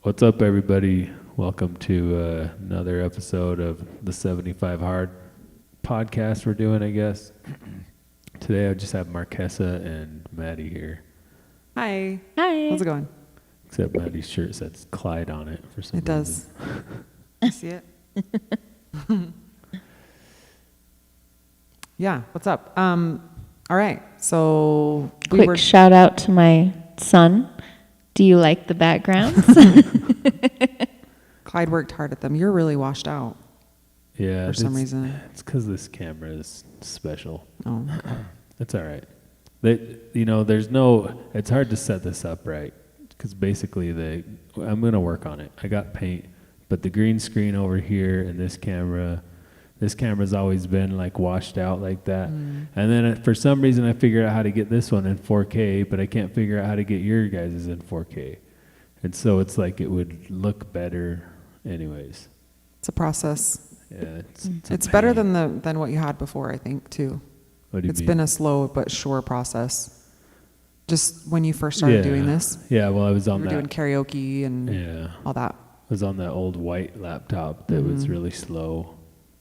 What's up, everybody? Welcome to another episode of the 75 Hard podcast we're doing, I guess. Today I just have Marquesa and Maddie here, Hi. Hi. How's it going? except Maddie's shirt says Clyde on it for some It does. reason. You see it? Yeah, what's up? All right. So Quick shout out to my son. Do you like the backgrounds? Clyde worked hard at them. You're really washed out Yeah, for some it's- reason. It's because this camera is special. Oh, okay. It's all right. It's hard to set this up right because basically I'm going to work on it. I got paint, but the green screen over here and this camera's always been like washed out like that. And then for some reason I figured out how to get this one in 4K, but I can't figure out how to get your guys' in 4K. And so it's like it would look better anyways. It's a process. Yeah, It's better than what you had before, I think, too. What do you It's mean? been a slow but sure process. Just when you first started doing this, Yeah, well I was on you were doing karaoke and Yeah. all that. I was on that old white laptop that was really slow.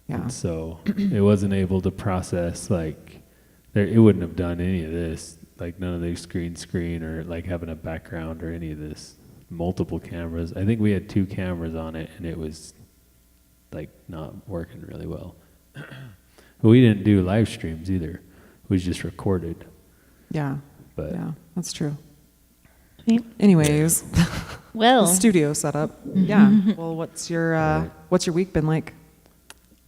Yeah. And so it wasn't able to process it wouldn't have done any of this, like none of these green screen or like having a background or any of this. Multiple cameras. I think we had 2 cameras on it and it was like not working really well. But we didn't do live streams either. We just recorded. Yeah. But Yeah, that's true. Sweet. Anyways, the Well, studio setup. Yeah. Well, what's your week been like?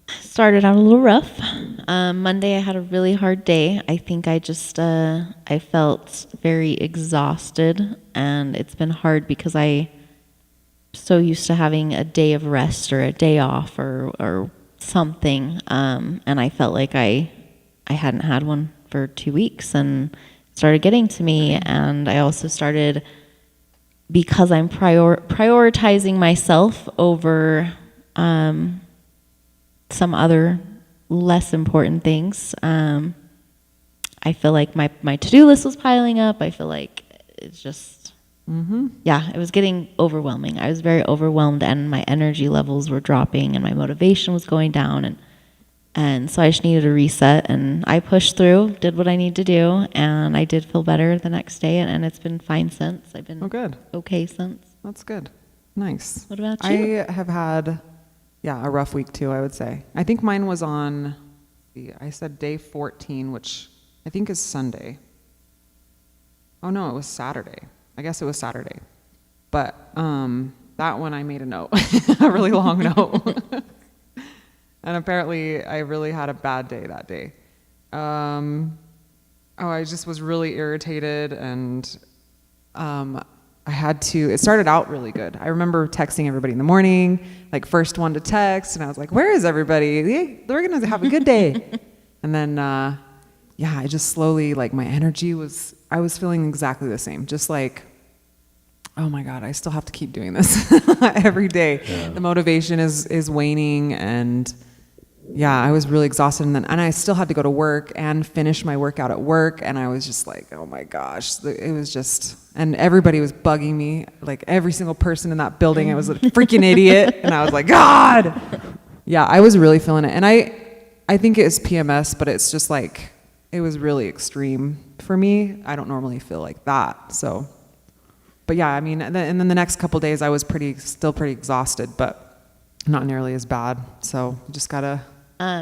started out a little rough. Monday I had a really hard day. I think I just I felt very exhausted, and it's been hard because I'm so used to having a day of rest or a day off or something, and I felt like I hadn't had one for 2 weeks, and it started getting to me. And I also started, because I'm prioritizing myself over some other less important things. I feel like my to-do list was piling up. I feel like it's just, yeah, it was getting overwhelming. I was very overwhelmed, and my energy levels were dropping, and my motivation was going down, and so I just needed a reset, and I pushed through, did what I need to do, and I did feel better the next day, and it's been fine since. I've been Good. okay since. That's good. Nice. What about you? I have had, a rough week too, I would say. I think mine was on, I said day 14, which I think is Sunday. Oh no, it was Saturday. I guess it was Saturday. But that one I made a note, a really long note. And apparently I really had a bad day that day. I just was really irritated, and it started out really good. I remember texting everybody in the morning, like first one to text, and I was like, where is everybody? They're going to have a good day. And then, I just slowly, like my energy I was feeling exactly the same. Just like, oh my God, I still have to keep doing this every day. Yeah. The motivation is waning, and I was really exhausted, and I still had to go to work and finish my workout at work, and I was just like, oh my gosh, it was just, and everybody was bugging me, like every single person in that building. I was a freaking idiot, and I was like, God, I was really feeling it, and I think it is PMS, but it's just like, it was really extreme for me. I don't normally feel like that, so, but and then the next couple days I was still pretty exhausted, but not nearly as bad, so you just gotta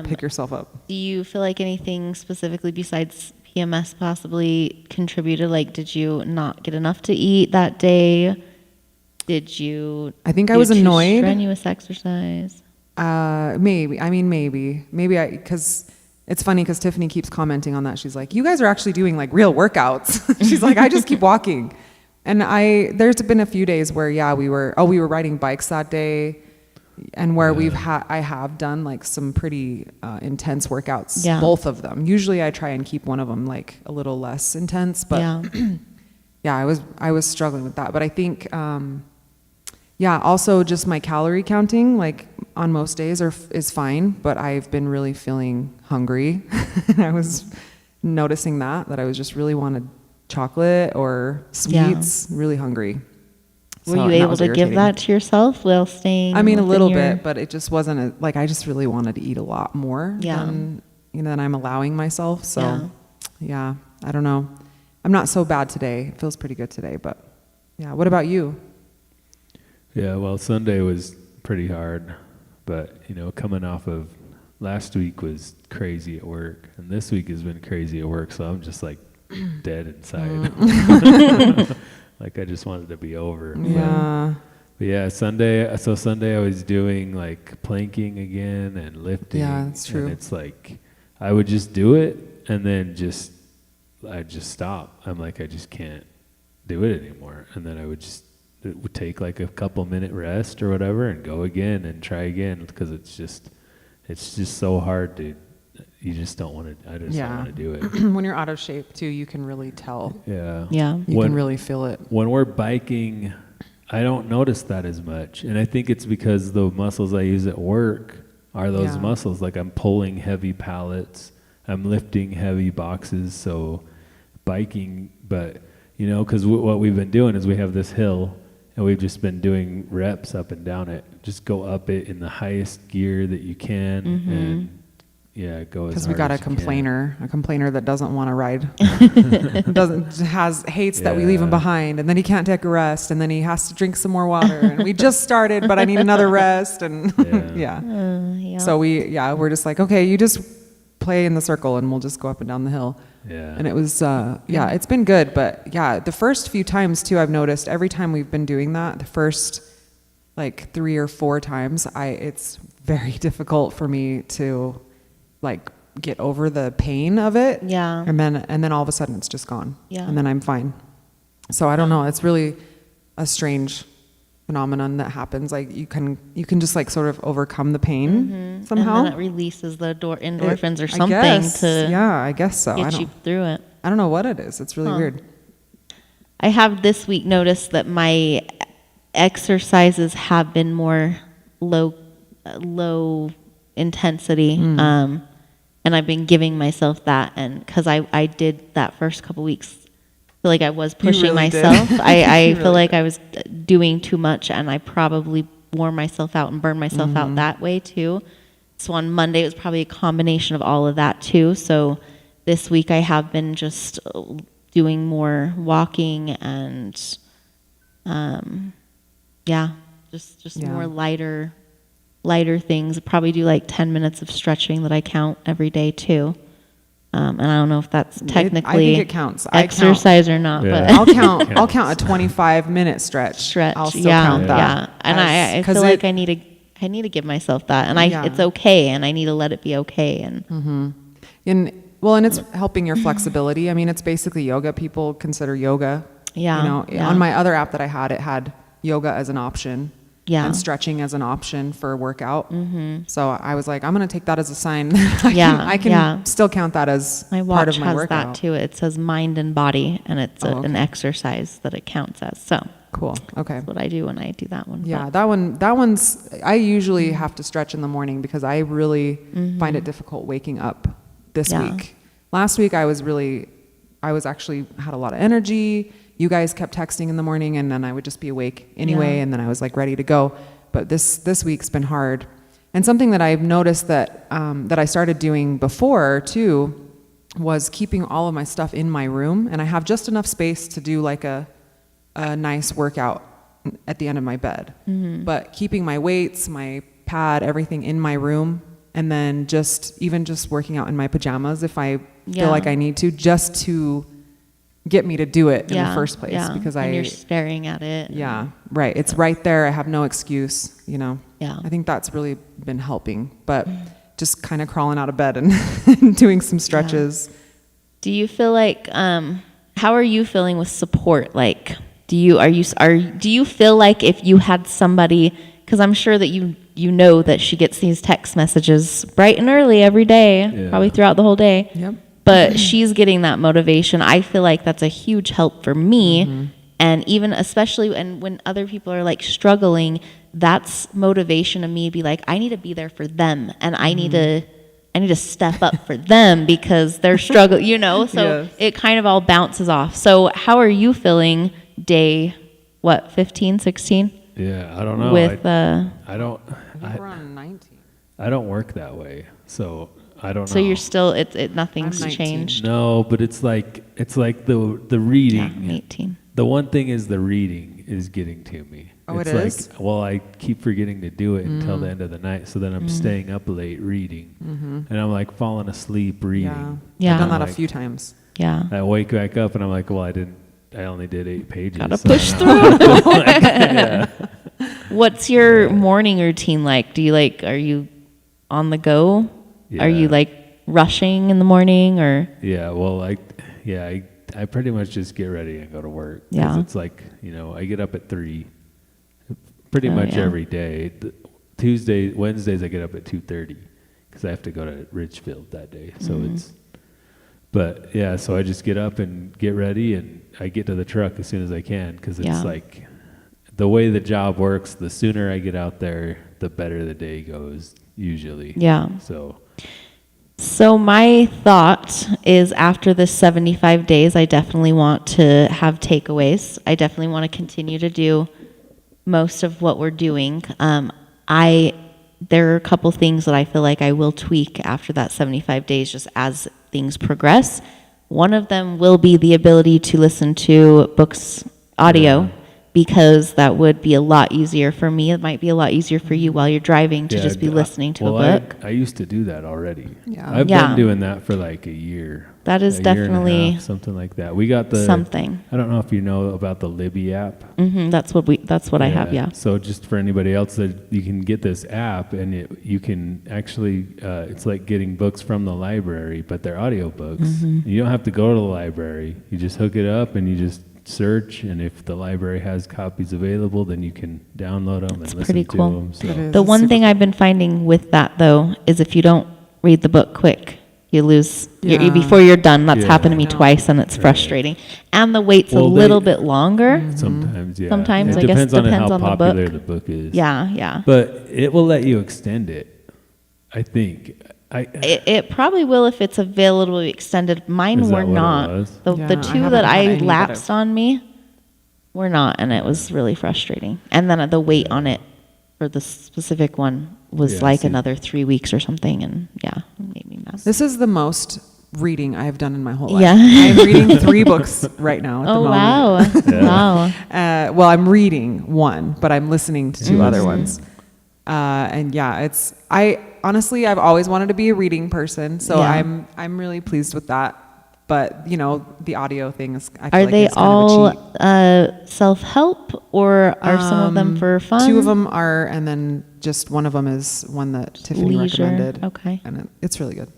pick yourself up. Do you feel like anything specifically besides PMS possibly contributed? Like, did you not get enough to eat that day? Did you? I think I was annoyed. Strenuous exercise. Maybe. Because it's funny because Tiffany keeps commenting on that. She's like, "You guys are actually doing like real workouts." She's like, "I just keep walking," and there's been a few days where we were riding bikes that day. And where I have done like some pretty intense workouts, both of them. Usually I try and keep one of them like a little less intense, but I was struggling with that. But I think, also just my calorie counting, like on most days is fine, but I've been really feeling hungry. I was noticing that I was just really wanted chocolate or sweets, really hungry. Were So- you and that able was to give irritating. that to yourself while staying? I mean, a within little your- bit, but it just wasn't like I just really wanted to eat a lot more Yeah. than I'm allowing myself. So, Yeah. yeah, I don't know. I'm not so bad today. It feels pretty good today, but yeah. What about you? Yeah, well, Sunday was pretty hard, but coming off of last week was crazy at work, and this week has been crazy at work. So I'm just like dead inside. Like I just wanted to be over. Yeah. But yeah, Sunday. So Sunday I was doing like planking again and lifting. Yeah, that's true. And it's like I would just do it, and then I'd just stop. I'm like, I just can't do it anymore. And then it would take like a couple minute rest or whatever and go again and try again, because it's just so hard to, you just don't want to, I just don't want to do it. When you're out of shape too, you can really tell. Yeah. Yeah. You can really feel it. When we're biking, I don't notice that as much. And I think it's because the muscles I use at work are those Yeah. muscles. Like I'm pulling heavy pallets, I'm lifting heavy boxes. So biking, but because what we've been doing is we have this hill and we've just been doing reps up and down it. Just go up it in the highest gear that you can, and go as Because hard we got as a you can. complainer that doesn't want to ride, hates that we leave him Yeah. behind, and then he can't take a rest, and then he has to drink some more water, and we just started, but I need another rest, and Yeah. Yeah. So we're just like, okay, you just play in the circle, and we'll just go up and down the hill. Yeah. And it was, it's been good, but yeah, the first few times too, I've noticed every time we've been doing that, the first like 3 or 4 times, it's very difficult for me to like get over the pain of it. Yeah. And then all of a sudden it's just gone. Yeah. And then I'm fine. So I don't know. It's really a strange phenomenon that happens. Like you can just like sort of overcome the pain somehow. And then it releases the endorphins or I something guess. to Yeah, I guess so. get you through it. I don't know what it is. It's really weird. I have this week noticed that my exercises have been more low intensity, and I've been giving myself that, and because I did that first couple weeks, feel like I was pushing really did. myself. I You feel really like I was doing too much, and I probably wore myself out and burned myself out that way too. So on Monday it was probably a combination of all of that too. So this week I have been just doing more walking and just Yeah. more lighter things. Probably do like 10 minutes of stretching that I count every day too. And I don't know if that's technically I think it counts. I exercise or not, Yeah. but I'll count a 25-minute stretch. I'll still yeah, count that. yeah. And I 'Cause feel like I need to give myself that, and Yeah. it's okay, and I need to let it be okay. And And it's helping your flexibility. I mean, it's basically yoga. People consider yoga. Yeah, yeah. On my other app that I had, it had yoga as an option. Yeah. And stretching as an option for a workout. So I was like, I'm going to take that as a sign. I Yeah, can yeah. still count that as my part watch of my has workout. that too. It says mind and body, and it's an exercise that it counts as. So Cool. Okay. that's what I do when I do that one. Yeah, But that one's, I usually have to stretch in the morning because I really find it difficult waking up this Yeah. week. Last week I was actually had a lot of energy. You guys kept texting in the morning, and then I would just be awake anyway, Yeah. and then I was like ready to go. But this week's been hard. And something that I've noticed that I started doing before too was keeping all of my stuff in my room, and I have just enough space to do like a nice workout at the end of my bed. But keeping my weights, my pad, everything in my room, and then just working out in my pajamas if I Yeah. feel like I need to, just to get me to do it in the yeah, first place. yeah. Because and you're staring at it. yeah, right. It's right there. I have no excuse, Yeah. I think that's really been helping. But just kind of crawling out of bed and doing some stretches. Do you feel like how are you feeling with support? Like, do you feel like if you had somebody, because I'm sure that you know that she gets these text messages bright and early every day, Yeah. probably throughout the whole day. Yep. But she's getting that motivation. I feel like that's a huge help for me. And even especially and when other people are like struggling, that's motivation to me to be like, I need to be there for them, and I need to step up for them because they're struggling, So Yes. it kind of all bounces off. So how are you feeling day what, 15, 16? Yeah, I don't know. With, I don't. I think we're on 19. I don't work that way, so I don't know. so you're still, nothing's I'm 19. changed. No, but it's like the Yeah, reading. I'm 18. The one thing is the reading is getting to me. Oh, it's it like, is? well, I keep forgetting to do it until the end of the night, so then I'm staying up late reading, and I'm like falling asleep reading. Yeah. I've done that Like, a few times. Yeah. I wake back up and I'm like, well, I only did 8 pages. Gotta so push I know. through. Like, yeah. What's your morning routine like? Are you on the go? Are you Yeah. like rushing in the morning or? Yeah, well, I pretty much just get ready and go to work. 'Cause Yeah. it's like, I get up at 3, pretty Oh, much yeah. every day. Wednesdays I get up at 2:30 because I have to go to Richfield that day. So Mm-hmm. but yeah, so I just get up and get ready and I get to the truck as soon as I can because it's Yeah. like the way the job works, the sooner I get out there, the better the day goes usually. Yeah. So my thought is after the 75 days, I definitely want to have takeaways. I definitely want to continue to do most of what we're doing. There are a couple things that I feel like I will tweak after that 75 days just as things progress. One of them will be the ability to listen to books audio. Yeah. Because that would be a lot easier for me. It might be a lot easier for you while you're driving to just be listening to a book. I used to do that already. Yeah. I've Yeah. been doing that for like a year. That is a year and a definitely half, something like that. We got the something. I don't know if you know about the Libby app. That's what I have. Yeah. So just for anybody else, that you can get this app, and you can actually, it's like getting books from the library, but they're audiobooks. Mm-hmm. You don't have to go to the library. You just hook it up, and you just search, and if the library has copies available, then you can download them and listen pretty to cool. them. So. It is. The It's one super thing I've been finding with that though is if you don't read the book quick, you lose Yeah. before you're done. That's Yeah. happened to me I know. twice, and it's Right. frustrating. And the wait's Well, a little bit longer. Sometimes, yeah. Sometimes, it I guess, depends on depends how on the popular book. the book is. Yeah. But it will let you extend it, I think. It probably will if it's available extended. Mine Is that were what it not. was? The Yeah, I two haven't that had I any that lapsed have- on me were not, and it was really frustrating. And then the wait on it for the specific one was Yeah, like see. another 3 weeks or something, and yeah, it made me mad. This is the most reading I have done in my whole life. Yeah. I'm reading 3 books right now at the Oh moment. wow! Wow. Well, I'm reading one, but I'm listening to 2 other Mm-hmm. ones. And yeah, I've always wanted to be a reading person, so Yeah. I'm really pleased with that. But the audio things, I feel Are like they is kind of a cheat. all self-help, or are some of them for fun? 2 of them are, and then just one of them is one that Tiffany Leisure. recommended. Okay. And it's really good.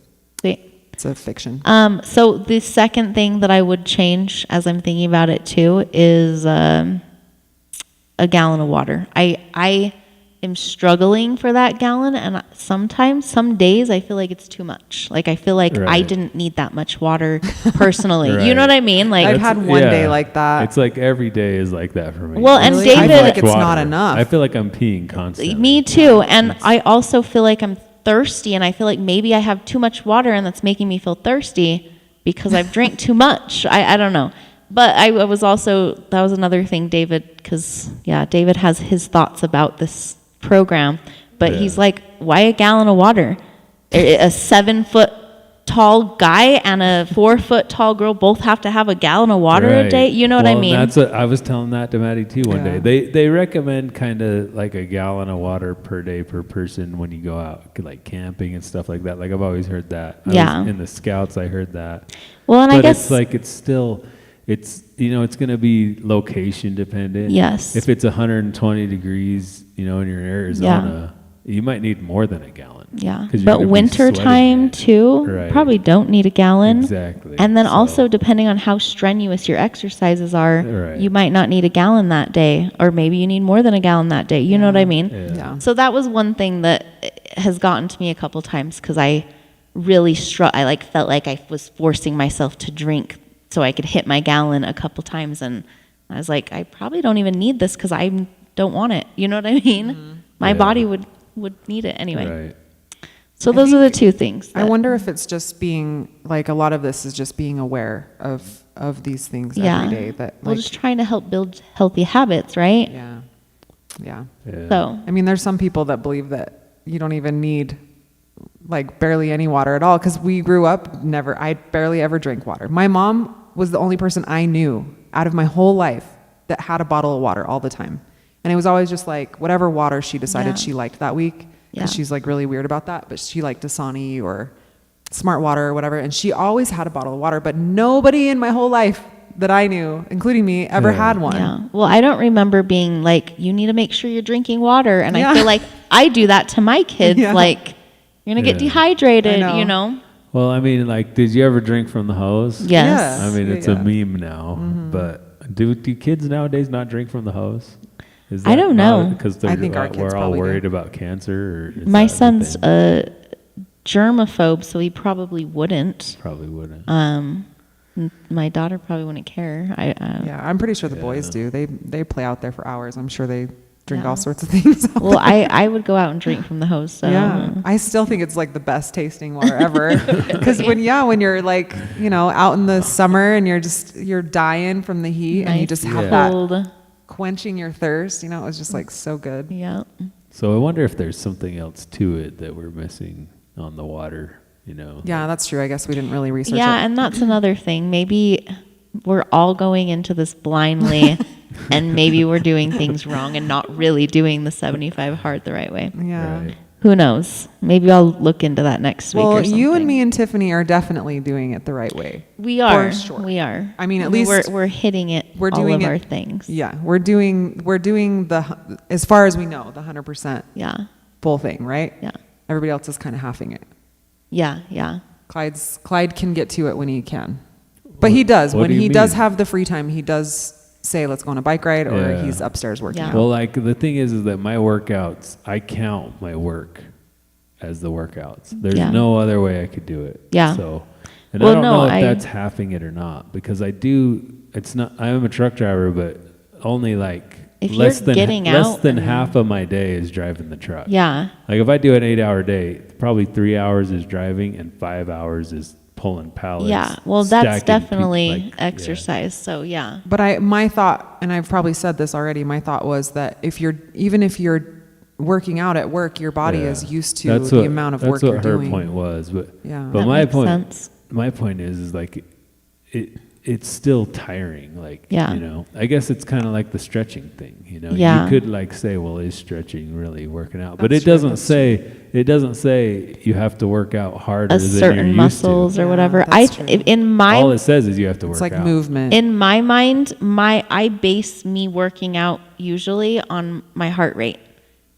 Sweet. It's a fiction. So the second thing that I would change, as I'm thinking about it too, is a gallon of water. I am struggling for that gallon, and sometimes, some days, I feel like it's too much. Like I feel like I Right. didn't need that much water personally. You Right. know what I mean? Like I've had one day like that. It's like every day is like that for me. Well, and Really? I feel David- like it's Water. not enough. I feel like I'm peeing constantly. me too, and I also feel like I'm thirsty, and I feel like maybe I have too much water, and that's making me feel thirsty because I've drank too much. I don't know. But I was also, that was another thing, David, because, yeah, David has his thoughts about this program, but Yeah. he's like, why a gallon of water? A 7-foot tall guy and a 4-foot tall girl both have to have a gallon of water a Right. day? You know what I Well, mean? I was telling that to Maddie too one Yeah. day. They recommend kind of like a gallon of water per day per person when you go out, like camping and stuff like that. Like I've always heard that. Yeah. In the Scouts, I heard that. Well, and but I guess, it's like it's still, it's going to be location dependent. Yes. If it's 120 degrees, and you're in Arizona, you might need more than a gallon. yeah. 'Cause you're But gonna be winter sweating time it. too, Right. probably don't need a gallon. Exactly. And then So- also, depending on how strenuous your exercises are, Right. you might not need a gallon that day, or maybe you need more than a gallon that day. You know what I mean? Yeah. So that was one thing that has gotten to me a couple times because I really I felt like I was forcing myself to drink so I could hit my gallon a couple times, and I was like, I probably don't even need this because I don't want it. You know what I mean? My Yeah. body would need it anyway. Right. So those are the two things. I that- wonder if it's just being like a lot of this is just being aware of of these things Yeah. every day that Well, like just trying to help build healthy habits, right? yeah. Yeah. Yeah. So, I mean, there's some people that believe that you don't even need like barely any water at all because we grew up I barely ever drank water. My mom was the only person I knew out of my whole life that had a bottle of water all the time. And it was always just like whatever water she decided Yeah. she liked that week because Yeah. she's like really weird about that, but she liked Dasani or Smart Water or whatever. And she always had a bottle of water, but nobody in my whole life that I knew, including me, ever Yeah. had one. yeah. Well, I don't remember being like, you need to make sure you're drinking water. And Yeah. I feel like I do that to my kids. Yeah. Like, you're going to get Yeah. dehydrated, I know. you know? Well, I mean, like, did you ever drink from the hose? Yes. I mean, Yeah, it's yeah. a meme now, but do kids nowadays not drink from the hose? Is I don't know. Because I think our kids we're all probably do. worried about cancer. Or is My that the son's thing? a germaphobe, so he probably wouldn't. Probably wouldn't. My daughter probably wouldn't care. Yeah, I'm pretty sure the Yeah. boys do. They play out there for hours. I'm sure they drink Yeah. all sorts of things. out Well, there. I would go out and drink from the hose. So yeah, I still think it's like the best tasting water ever. Because when you're like out in the summer and you're dying from the heat and you nice, just have Yeah. that cold. quenching your thirst. It was just like so good. Yeah. So I wonder if there's something else to it that we're missing on the water. Yeah, that's true. I guess we didn't really research Yeah, it. and that's another thing. Maybe we're all going into this blindly, and maybe we're doing things wrong and not really doing the 75 hard the right way. Yeah. Right. Who knows? Maybe I'll look into that next week. Well, or something. you and me and Tiffany are definitely doing it the right way. we are. for sure. We are. I mean, at least we're hitting it. we're all doing of it- our things. Yeah, we're doing the as far as we know the 100% Yeah. full thing, right? Yeah. Everybody else is kind of halving it. Yeah. Yeah. Clyde can get to it when he can, but he does What when do you he does mean? have the free time. He does say, "Let's go on a bike ride," or Yeah. he's upstairs working. Yeah. out. Well, like the thing is that my workouts, I count my work as the workouts. There's Yeah. no other way I could do it. Yeah. So, and Well, I don't no, know if I- that's halving it or not because I do. It's not. I am a truck driver, but only like If less you're than getting less out than and- half of my day is driving the truck. Yeah. Like if I do an 8-hour day, probably 3 hours is driving and 5 hours is pulling pallets. Yeah. Well, that's stacking definitely like, yeah. exercise. So yeah. But my thought, and I've probably said this already, my thought was that even if you're working out at work, your body Yeah. is used to That's the what- amount of that's work what you're her doing. point was, but Yeah. but That my makes point sense. my point is like it's still tiring. Like Yeah. I guess it's kind of like the stretching thing. Yeah. You could like say, well, is stretching really working out? But That's it true, doesn't that's say you have to work out harder A than certain you're used muscles to. or Yeah, whatever. that's true. In my All it says is you have to work It's like out. movement. in my mind, I base me working out usually on my heart rate.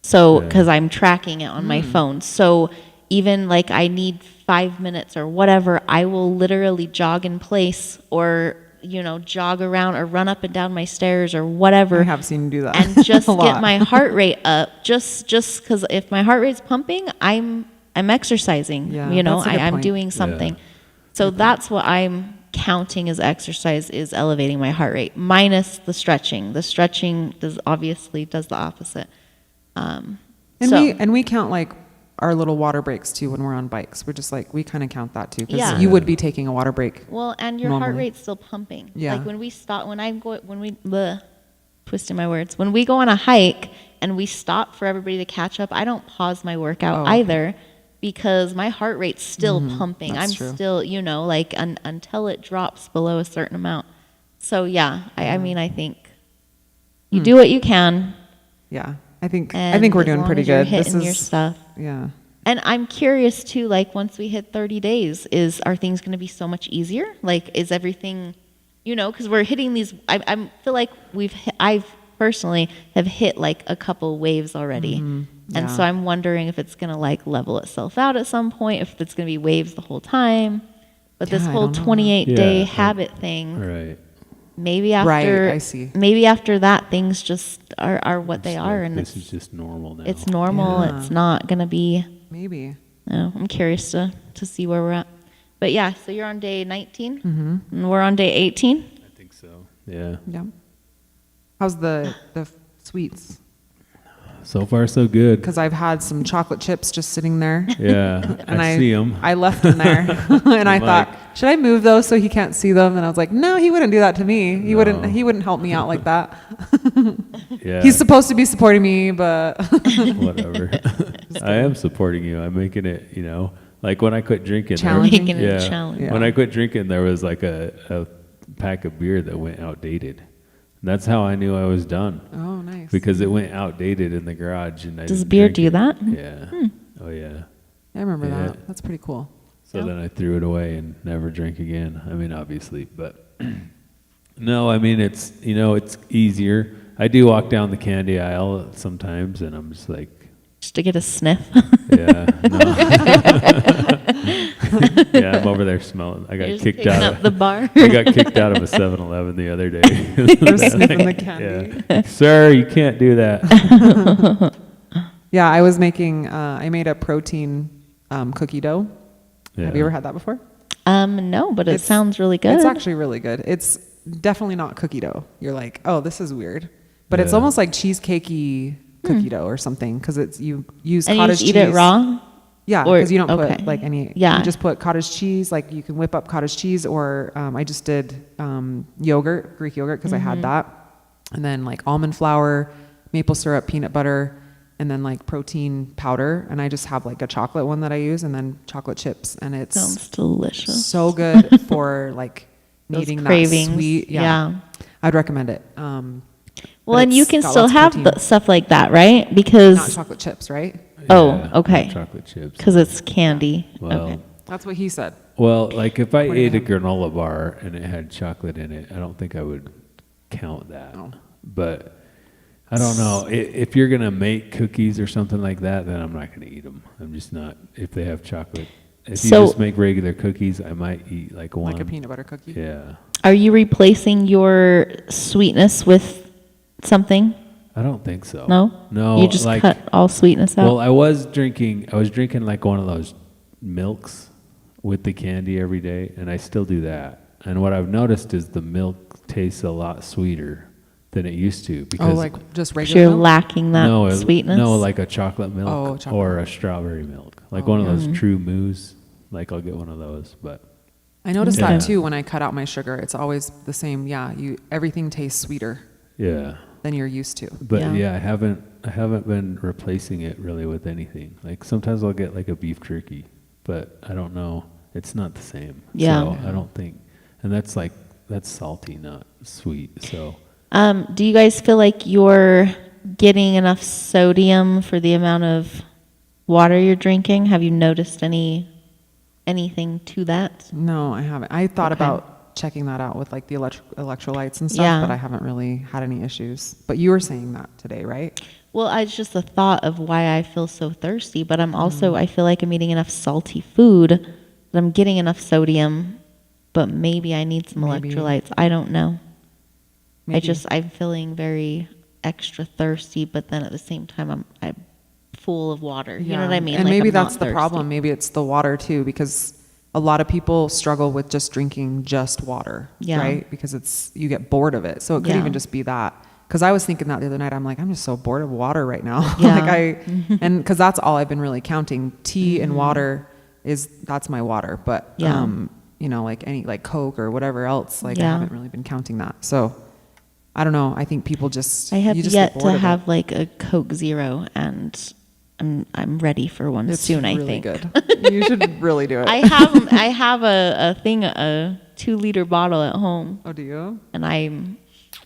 So, Yeah. because I'm tracking it on my phone. So, even like I need 5 minutes or whatever, I will literally jog in place or, jog around or run up and down my stairs or whatever. I have seen you do that. And just a get lot. my heart rate up. Just because if my heart rate's pumping, I'm exercising. Yeah, that's a good I'm point. doing something. So that's what I'm counting as exercise is elevating my heart rate minus the stretching. The stretching obviously does the opposite. And So- we count like our little water breaks too when we're on bikes. We're just like we kind of count that too because Yeah. you would be taking a water break. Well, and your heart Normally. rate's still pumping. Yeah. Like when we stop, twisting my words. When we go on a hike and we stop for everybody to catch up, I don't pause my workout Oh, okay. either because my heart rate's still pumping. that's I'm true. still, like until it drops below a certain amount. So yeah, I mean, I think you do what you can. Yeah, I think And we're as doing long pretty as you're good. hitting your stuff. Yeah. And I'm curious too, like once we hit 30 days, are things going to be so much easier? Like, is everything, because we're hitting these, I feel like I've personally have hit like a couple waves already. And Yeah. so I'm wondering if it's going to like level itself out at some point, if it's going to be waves the whole time. But this Yeah, I whole don't know. 28-day Yeah, habit thing, Right. maybe after, I see. maybe after that, things just are what they It's are. like, And this is just normal now. it's normal. Yeah. It's not going to be. Maybe. No, I'm curious to see where we're at. But yeah, so you're on day 19, and we're on day 18. I think so. Yeah. Yeah. How's the sweets? So far, so good. because I've had some chocolate chips just sitting there. Yeah, And I see them. I left them there, and I I'm thought, like- should I move those so he can't see them? And I was like, no, he wouldn't do that to me. He No. wouldn't. He wouldn't help me out like that. Yeah, He's supposed to be supporting me, but whatever. I am supporting you. I'm making it, like when I quit drinking. there- Challenging. Making it a Yeah. challenge. Yeah. When I quit drinking, there was like a pack of beer that went outdated. That's how I knew I was done, oh, nice. because it went outdated in the garage. And I Does didn't beer drink do it. that? Yeah. Oh yeah. I remember Yeah. that. That's pretty cool. So Yeah. then I threw it away and never drank again. I mean, obviously, but no, I mean, it's easier. I do walk down the candy aisle sometimes, and I'm just like, Just to get a sniff. yeah, no. Yeah, I'm over there smelling. I got You're just kicked picking out. up the bar. I got kicked out of a 7-Eleven the other day. You're sniffing the candy. Yeah. Sir, you can't do that. Yeah, I was making. I made a protein cookie dough. Have you Yeah. ever had that before? No, but it It's- sounds really good. It's actually really good. It's definitely not cookie dough. You're like, oh, this is weird, but it's Yeah. almost like cheesecakey cookie dough or something because it's you use and you cottage just cheese. eat it raw? Yeah, Or- because you don't okay. put like any. Yeah. You just put cottage cheese. Like you can whip up cottage cheese, or I just did yogurt, Greek yogurt, because I Mm-hmm. had that, and then like almond flour, maple syrup, peanut butter, and then like protein powder. And I just have like a chocolate one that I use, and then chocolate chips, and it's Sounds delicious. so good for like Those needing that cravings. sweet. Yeah. I'd recommend it. Well, but and you it's can got still lots of have protein. stuff like that, right? Not Because chocolate chips, right? Oh, Yeah, okay. not chocolate chips. because it's candy. Well, Okay. That's what he said. well, like if I What do you ate a have? granola bar and it had chocolate in it, I don't think I would count that. No. But I don't know. If you're gonna make cookies or something like that, then I'm not gonna eat them. I'm just not. If they have chocolate, if you So- just make regular cookies, I might eat like one. Like a peanut butter cookie. Yeah. Are you replacing your sweetness with something? I don't think so. No? No. You just like, cut all sweetness out? Well, I was drinking like one of those milks with the candy every day, and I still do that. And what I've noticed is the milk tastes a lot sweeter than it used to, Oh, because like just So regular you're milk? lacking that no, sweetness? no, like a chocolate milk Oh, chocolate or milk. a strawberry milk, like Oh, one of yeah. those True Moose. Like I'll get one of those, but I noticed Yeah. that too when I cut out my sugar. It's always the same. Yeah, everything tastes sweeter yeah. than you're used to. Yeah. But yeah, I haven't been replacing it really with anything. Like sometimes I'll get like a beef jerky, but I don't know. It's not the same. Yeah. So I don't think, and that's salty, not sweet. So Do you guys feel like you're getting enough sodium for the amount of water you're drinking? Have you noticed anything to that? No, I haven't. I thought Okay. about checking that out with like the electrolytes and stuff, Yeah. but I haven't really had any issues. But you were saying that today, right? Well, it's just the thought of why I feel so thirsty, but I'm also, I feel like I'm eating enough salty food that I'm getting enough sodium, but maybe I need some Maybe. electrolytes. I don't know. Maybe. I'm feeling very extra thirsty, but then at the same time, I'm full of water. You know what I mean? And Like, maybe I'm not that's the thirsty. problem. Maybe it's the water too, because a lot of people struggle with just drinking just water, Yeah. right? Because you get bored of it. So it could Yeah. even just be that. Because I was thinking that the other night. I'm like, I'm just so bored of water right now. Yeah. And because that's all I've been really counting. Tea and water that's my water. But Yeah. like Coke or whatever else, I Yeah. haven't really been counting that. So I don't know. I think people just I have you just yet get bored to of it. have like a Coke Zero, and I'm ready for one It's soon. I really think. good. You should really do it. I have a 2-liter bottle at home, Oh, do you? and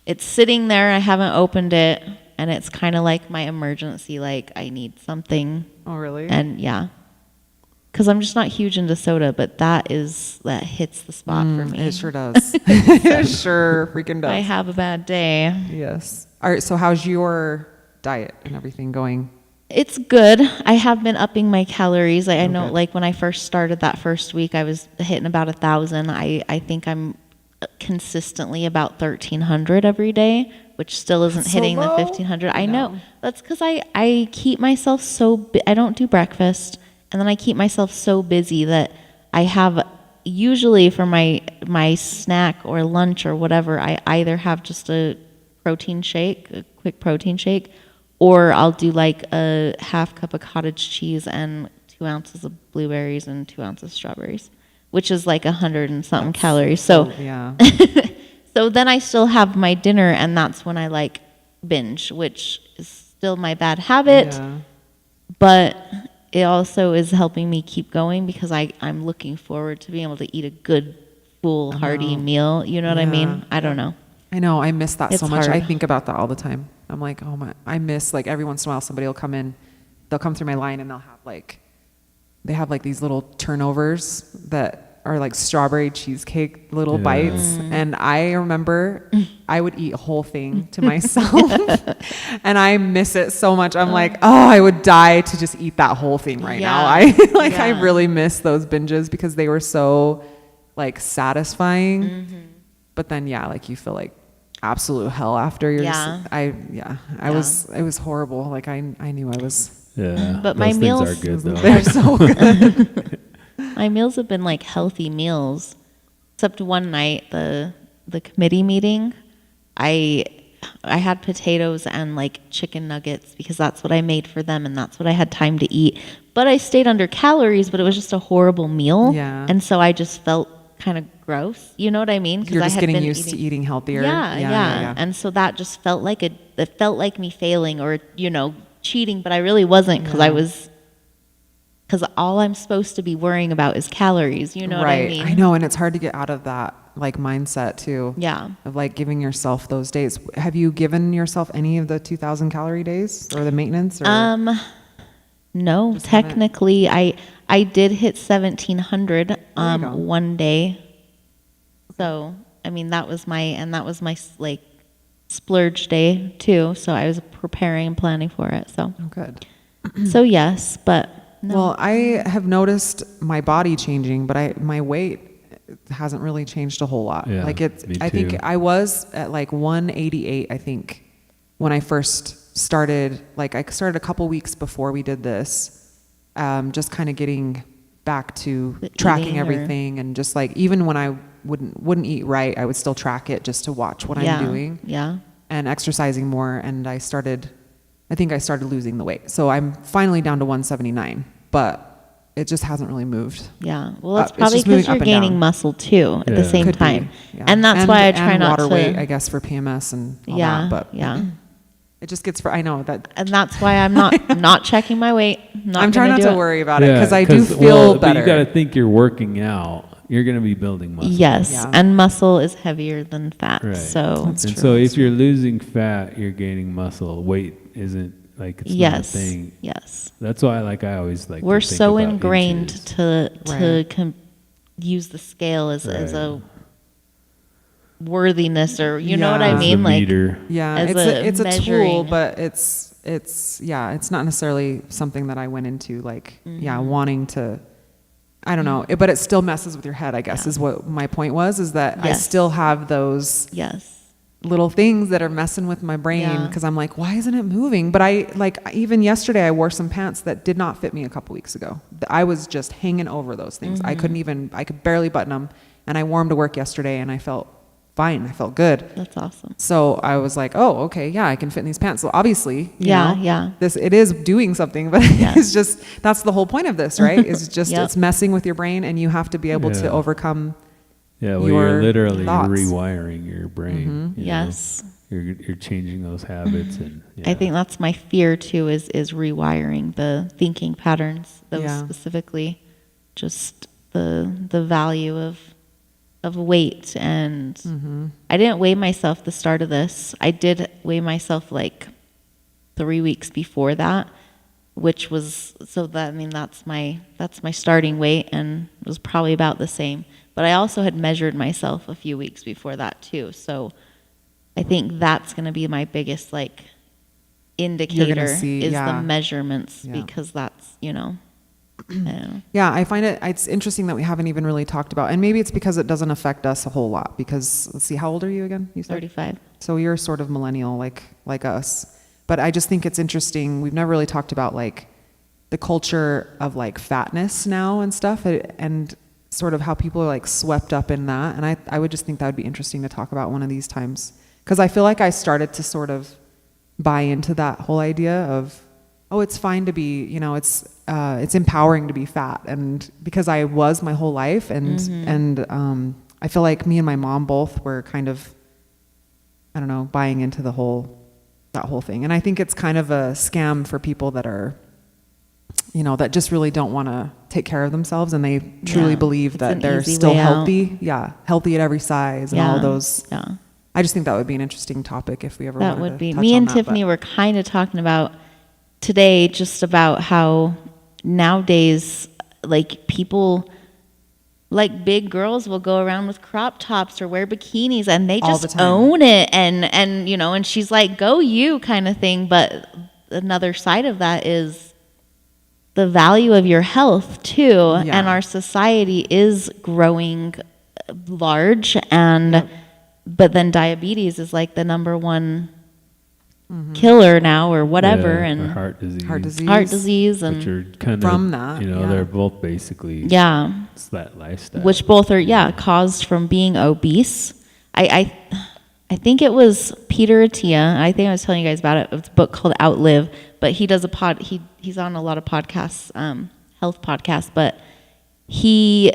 it's sitting there. I haven't opened it, and it's kind of like my emergency. Like I need something, Oh, really? and yeah, because I'm just not huge into soda, but that hits the spot for me. It sure does. It sure freaking does. I have a bad day. Yes. All right. So how's your diet and everything going? It's good. I have been upping my calories. I know, Okay. like when I first started that first week, I was hitting about 1,000. I think I'm consistently about 1,300 every day, which still isn't So hitting low? the 1,500. I know. No. That's because I keep myself I don't do breakfast, and then I keep myself so busy that I have usually for my snack or lunch or whatever, I either have just a quick protein shake, or I'll do like a half cup of cottage cheese and 2 ounces of blueberries and 2 ounces of strawberries, which is like 100 and something calories. So yeah. so then I still have my dinner, and that's when I like binge, which is still my bad habit, Yeah. but it also is helping me keep going because I'm looking forward to being able to eat a good, full, hearty meal. You know what I mean? Yeah. I don't know. I know, I miss that so It's much. I hard. think about that all the time. I'm like, oh my, I miss, like, every once in a while somebody will come in, they'll come through my line and they'll have like, they have like these little turnovers that are like strawberry cheesecake little Yeah. bites. And I remember I would eat a whole thing to myself and I miss it so much. I'm like, oh, I would die to just eat that whole thing right now. Yeah. I like, I Yeah. really miss those binges because they were so like satisfying. Mm-hmm. But then, yeah, like you feel like absolute hell after you're Yeah. it was horrible. Like I knew I was, Yeah. But my those things meals- are good though. they're so good. My meals have been like healthy meals, except one night, the committee meeting, I had potatoes and like chicken nuggets because that's what I made for them and that's what I had time to eat. But I stayed under calories, but it was just a horrible meal. Yeah. And so I just felt kind of gross. You know what I mean? 'Cause You're I just had getting been used to eating healthier. Yeah. And so that just felt like it felt like me failing or, cheating, but I really wasn't because because all I'm supposed to be worrying about is calories. You know what I mean? I know, and it's hard to get out of that like mindset too. Yeah. Of like giving yourself those days. Have you given yourself any of the 2,000 calorie days or the maintenance? Or? No, Just haven't- technically, I did hit 1,700 There you go. one day. So I mean that was my like splurge day too. So I was preparing and planning for it. So Oh, good. so yes, but no. Well, I have noticed my body changing, but my weight hasn't really changed a whole lot. Yeah, like me I think too. I was at like 188, I think, when I first started. Like I started a couple weeks before we did this, just kind of getting back to The tracking eating or- everything, and just like even when I wouldn't eat right, I would still track it just to watch what yeah, I'm doing Yeah. and exercising more. And I think I started losing the weight. So I'm finally down to 179, but it just hasn't really moved. Yeah. Well, it's it's probably just moving because you're up and gaining down. muscle too at the Yeah. same Could be, time. yeah. And that's why I try and not water to. weight, I guess, for PMS and all Yeah. that. But Yeah. it just gets I know that. And that's why I'm not checking my weight. I'm trying not do to it. worry about it because I do feel well, better. But you got to think you're working out. You're going to be building muscle. Yes, Yeah. and muscle is heavier than fat. Right. So That's and true, so that's if you're losing fat, you're gaining muscle. Weight isn't like it's not a yes, thing. yes, That's why I always like. we're to think so about ingrained inches. to Right. use the scale as Right. a worthiness, or you know what I Yeah. As the mean, like meter. Yeah, as it's a tool, measuring. but it's not necessarily something that I went into like Mm-hmm. wanting to. I don't know, but it still messes with your head. I guess Yeah. is what my point was. Is that I Yes. still have those yes, little things that are messing with my brain Yeah. because I'm like, why isn't it moving? But I like even yesterday I wore some pants that did not fit me a couple weeks ago. I was just hanging over those things. I could barely button them, and I wore them to work yesterday, and I felt fine. I felt good. that's awesome. So I was like, oh, okay, yeah, I can fit in these pants. So obviously, Yeah, know, yeah. it is doing something, but Yeah. it's just, that's the whole point of this, right? Is just, Yep. it's messing with your brain, and you have to be able to Yeah. overcome. Yeah, well, your you're literally thoughts. rewiring your brain. you know? Yes. You're changing those habits, and I think that's my fear too. Is rewiring the thinking patterns. Those Yeah. specifically, just the value of weight. And I didn't weigh myself the start of this. I did weigh myself like 3 weeks before that, which was that's my starting weight, and it was probably about the same. But I also had measured myself a few weeks before that too. So I think that's going to be my biggest like indicator see, is yeah. the measurements, Yeah. because that's, I don't know. Yeah, I find it's interesting that we haven't even really talked about, and maybe it's because it doesn't affect us a whole lot. Because let's see, how old are you again? You said 35. So you're sort of millennial, like us. But I just think it's interesting. We've never really talked about like the culture of like fatness now and stuff, and sort of how people are like swept up in that. And I would just think that would be interesting to talk about one of these times, because I feel like I started to sort of buy into that whole idea of, oh, it's fine to be, it's empowering to be fat. And because I was my whole life, and I feel like me and my mom both were kind of, I don't know, buying into that whole thing. And I think it's kind of a scam for people that are, that just really don't want to take care of themselves, and they truly believe It's that an they're easy still way out. healthy. Yeah, healthy at every size and all those. Yeah. I just think that would be an interesting topic if we ever That wanted would to be. touch Me on and that, Tiffany but- were kind of talking about today just about how nowadays, like, people, like, big girls will go around with crop tops or wear bikinis, and they All the just time. own it, and and she's like, go you, kind of thing. But another side of that is the value of your health too, Yeah. and our society is growing large, and but then diabetes is like the number one killer now, or whatever, Yeah, and or heart disease. heart disease, Which and are kind From that, yeah. they're both basically yeah, it's that lifestyle. which both are caused from being obese. I think it was Peter Attia. I think I was telling you guys about it. It's a book called Outlive, but he does he's on a lot of podcasts, health podcasts, but he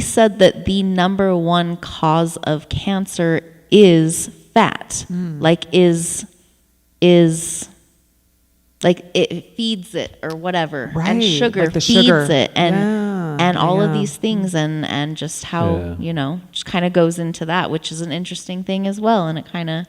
said that the number one cause of cancer is fat. Like is like it feeds it or whatever, and Right, sugar like the feeds sugar. it, and Yeah, all of yeah. these things, and just how Yeah. just kind of goes into that, which is an interesting thing as well, and it kind of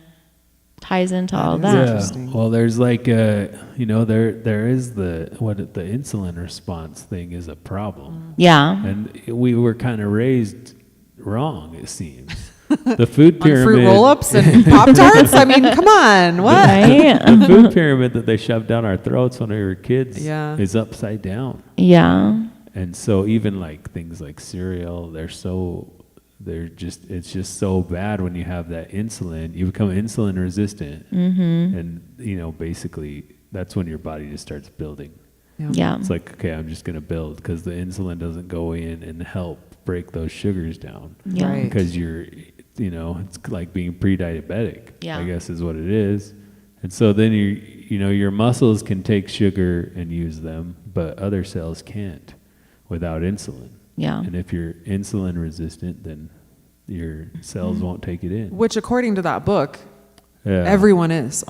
ties into all is that. Yeah. Interesting. Well, there's like there is the insulin response thing is a problem, Yeah, and we were kind of raised wrong. It seems the food On pyramid, fruit roll-ups and Pop-Tarts? I mean, come on, what? right. the food pyramid that they shoved down our throats when we were kids, Yeah. is upside down. Yeah, And so even like things like cereal, it's just so bad when you have that insulin. You become insulin resistant, and basically that's when your body just starts building. yeah, It's like, okay, I'm just gonna build because the insulin doesn't go in and help break those sugars down. yeah. Right. Because it's like being pre-diabetic. Yeah. I guess is what it is. And so then your muscles can take sugar and use them, but other cells can't without insulin. Yeah. And if you're insulin resistant, then your cells won't take it in. Which, according to that book, Yeah. everyone is.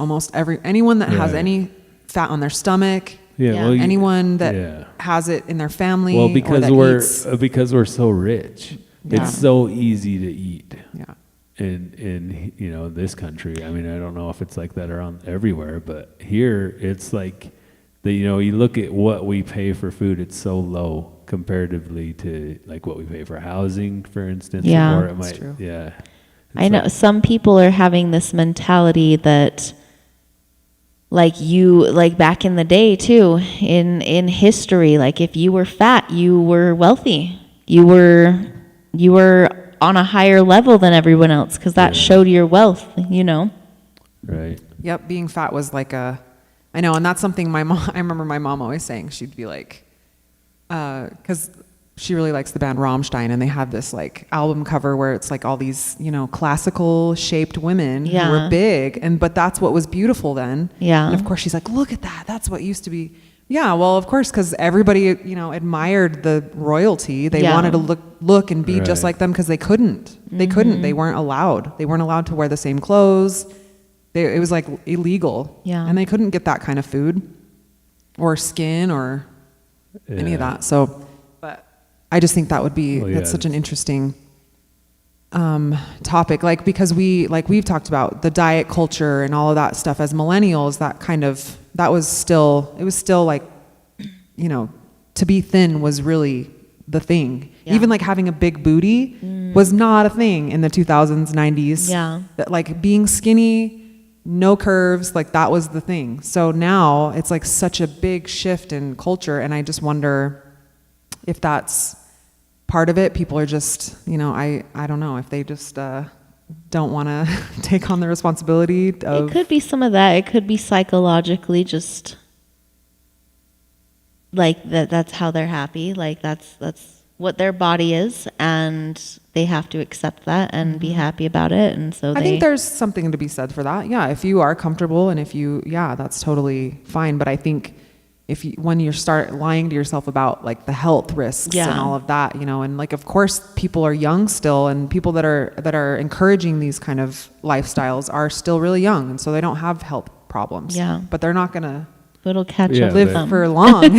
Anyone that has Right. any fat on their stomach, Yeah. Yeah. Well, anyone that yeah. has it in their family, Well, or because that eats, because we're so rich, Yeah. it's so easy to eat. yeah. In this country, I mean, I don't know if it's like that around everywhere, but here it's like you look at what we pay for food, it's so low comparatively to like what we pay for housing, for instance. Yeah. Or it That's might, true. yeah. I know some people are having this mentality that, like back in the day too, in history, like if you were fat, you were wealthy. You were on a higher level than everyone else because that Yeah. showed your wealth, Right. Yep, being fat was like I know, and that's something I remember my mom always saying. She'd be like, because she really likes the band Rammstein, and they have this like album cover where it's like all these, classical shaped women who Yeah. were big, but that's what was beautiful then. Yeah. And of course she's like, look at that, that's what used to be. Yeah, well, of course, because everybody, admired the royalty. They Yeah. wanted to look and be just Right. like them because they couldn't. They couldn't. They weren't allowed. They weren't allowed to wear the same clothes. It was like illegal. Yeah. And they couldn't get that kind of food or skin or any of Yeah. that. So, but I just think that would be, Well, that's yeah, such an interesting topic. Because we've talked about the diet culture and all of that stuff as millennials, it was still like, to be thin was really the thing. Yeah. Even like having a big booty was not a thing in the 2000s, 90s. Yeah. That like being skinny, no curves, like that was the thing. So now it's like such a big shift in culture, and I just wonder if that's part of it. People are just, I don't know if they just don't want to take on the responsibility of. It could be some of that. It could be psychologically just like that's how they're happy. Like that's what their body is, and they have to accept that and be happy about it. And so I think there's something to be said for that. Yeah, if you are comfortable and if you, yeah, that's totally fine. But I think if you, when you start lying to yourself about like the health risks and all of that, you know, and like of course people are young still, and people that are encouraging these kind of lifestyles are still really young, and so they don't have health problems. Yeah. But they're not gonna it'll catch Yeah, up live with them. for long.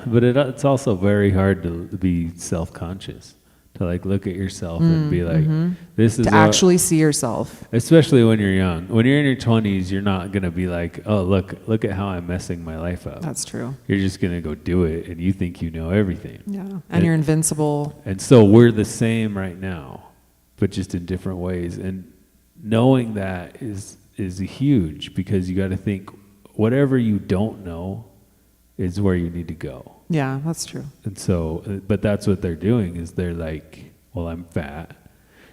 But it's also very hard to be self-conscious, to like look at yourself and be like, this is to actually see yourself. especially when you're young. When you're in your 20s, you're not gonna be like, oh, look at how I'm messing my life up. That's true. You're just gonna go do it, and you think you know everything. Yeah. And you're invincible. And so we're the same right now, but just in different ways. And knowing that is huge, because you got to think whatever you don't know is where you need to go. Yeah, that's true. And so, but that's what they're doing, is they're like, well, I'm fat,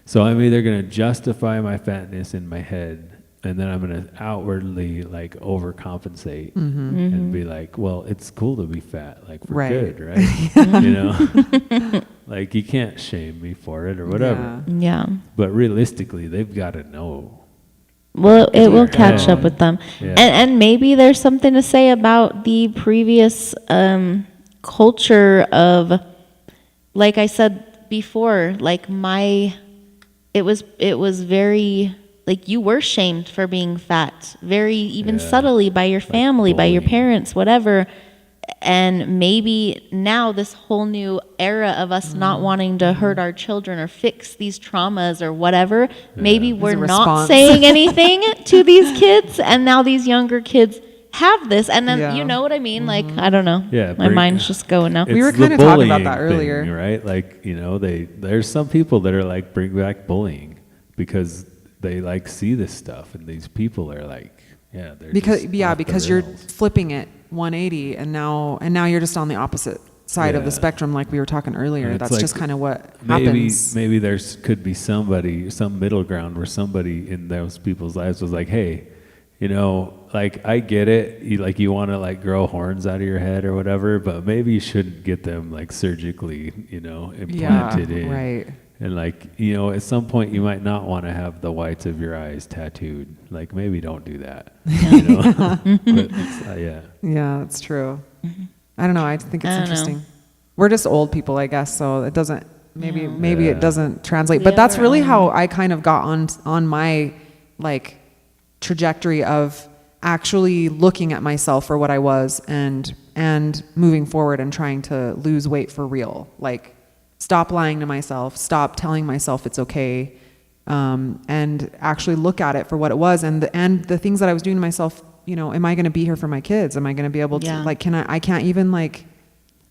so I'm either going to justify my fatness in my head, and then I'm going to outwardly like overcompensate and be like, well, it's cool to be fat, like for good, right? You know, like you can't shame me for it or whatever. Yeah. But realistically, they've got to know. Well, it will their catch head. up with them. Yeah. And maybe there's something to say about the previous culture of, like I said before, like it was very, like you were shamed for being fat, very even subtly by your family, by your bullying. parents, whatever. And maybe now this whole new era of us not wanting to hurt our children or fix these traumas or whatever, maybe we're a not response. saying anything to these kids, and now these younger kids have this, and then Yeah. you know what I mean? Like, I don't know. Yeah, My mind's just going now. We were It's the kinda talking about bullying that earlier. thing, right? Like, you know, there's some people that are like, bring back bullying, because they like see this stuff, and these people are like, yeah, they're Because just yeah, off the because you're rails. flipping it 180, and now you're just on the opposite side of the Yeah. spectrum, like we were talking earlier. And it's That's like, just kind of what maybe happens. maybe could be some middle ground where somebody in those people's lives was like, hey, you know, like I get it, you want to like grow horns out of your head or whatever, but maybe you shouldn't get them like surgically, you know, implanted in. right. And like, you know, at some point you might not want to have the whites of your eyes tattooed. Like maybe don't do that. You know? But it's, yeah. Yeah, that's true. I don't know. I think it's I don't know. interesting. We're just old people, I guess, so it doesn't. Maybe Yeah. it doesn't translate. We But that's have our really own. how I kind of got on my like trajectory of actually looking at myself for what I was and moving forward and trying to lose weight for real. Like stop lying to myself, stop telling myself it's okay, and actually look at it for what it was. And the things that I was doing to myself, you know, am I going to be here for my kids? Am I going to be able to, Yeah. like, I can't even like,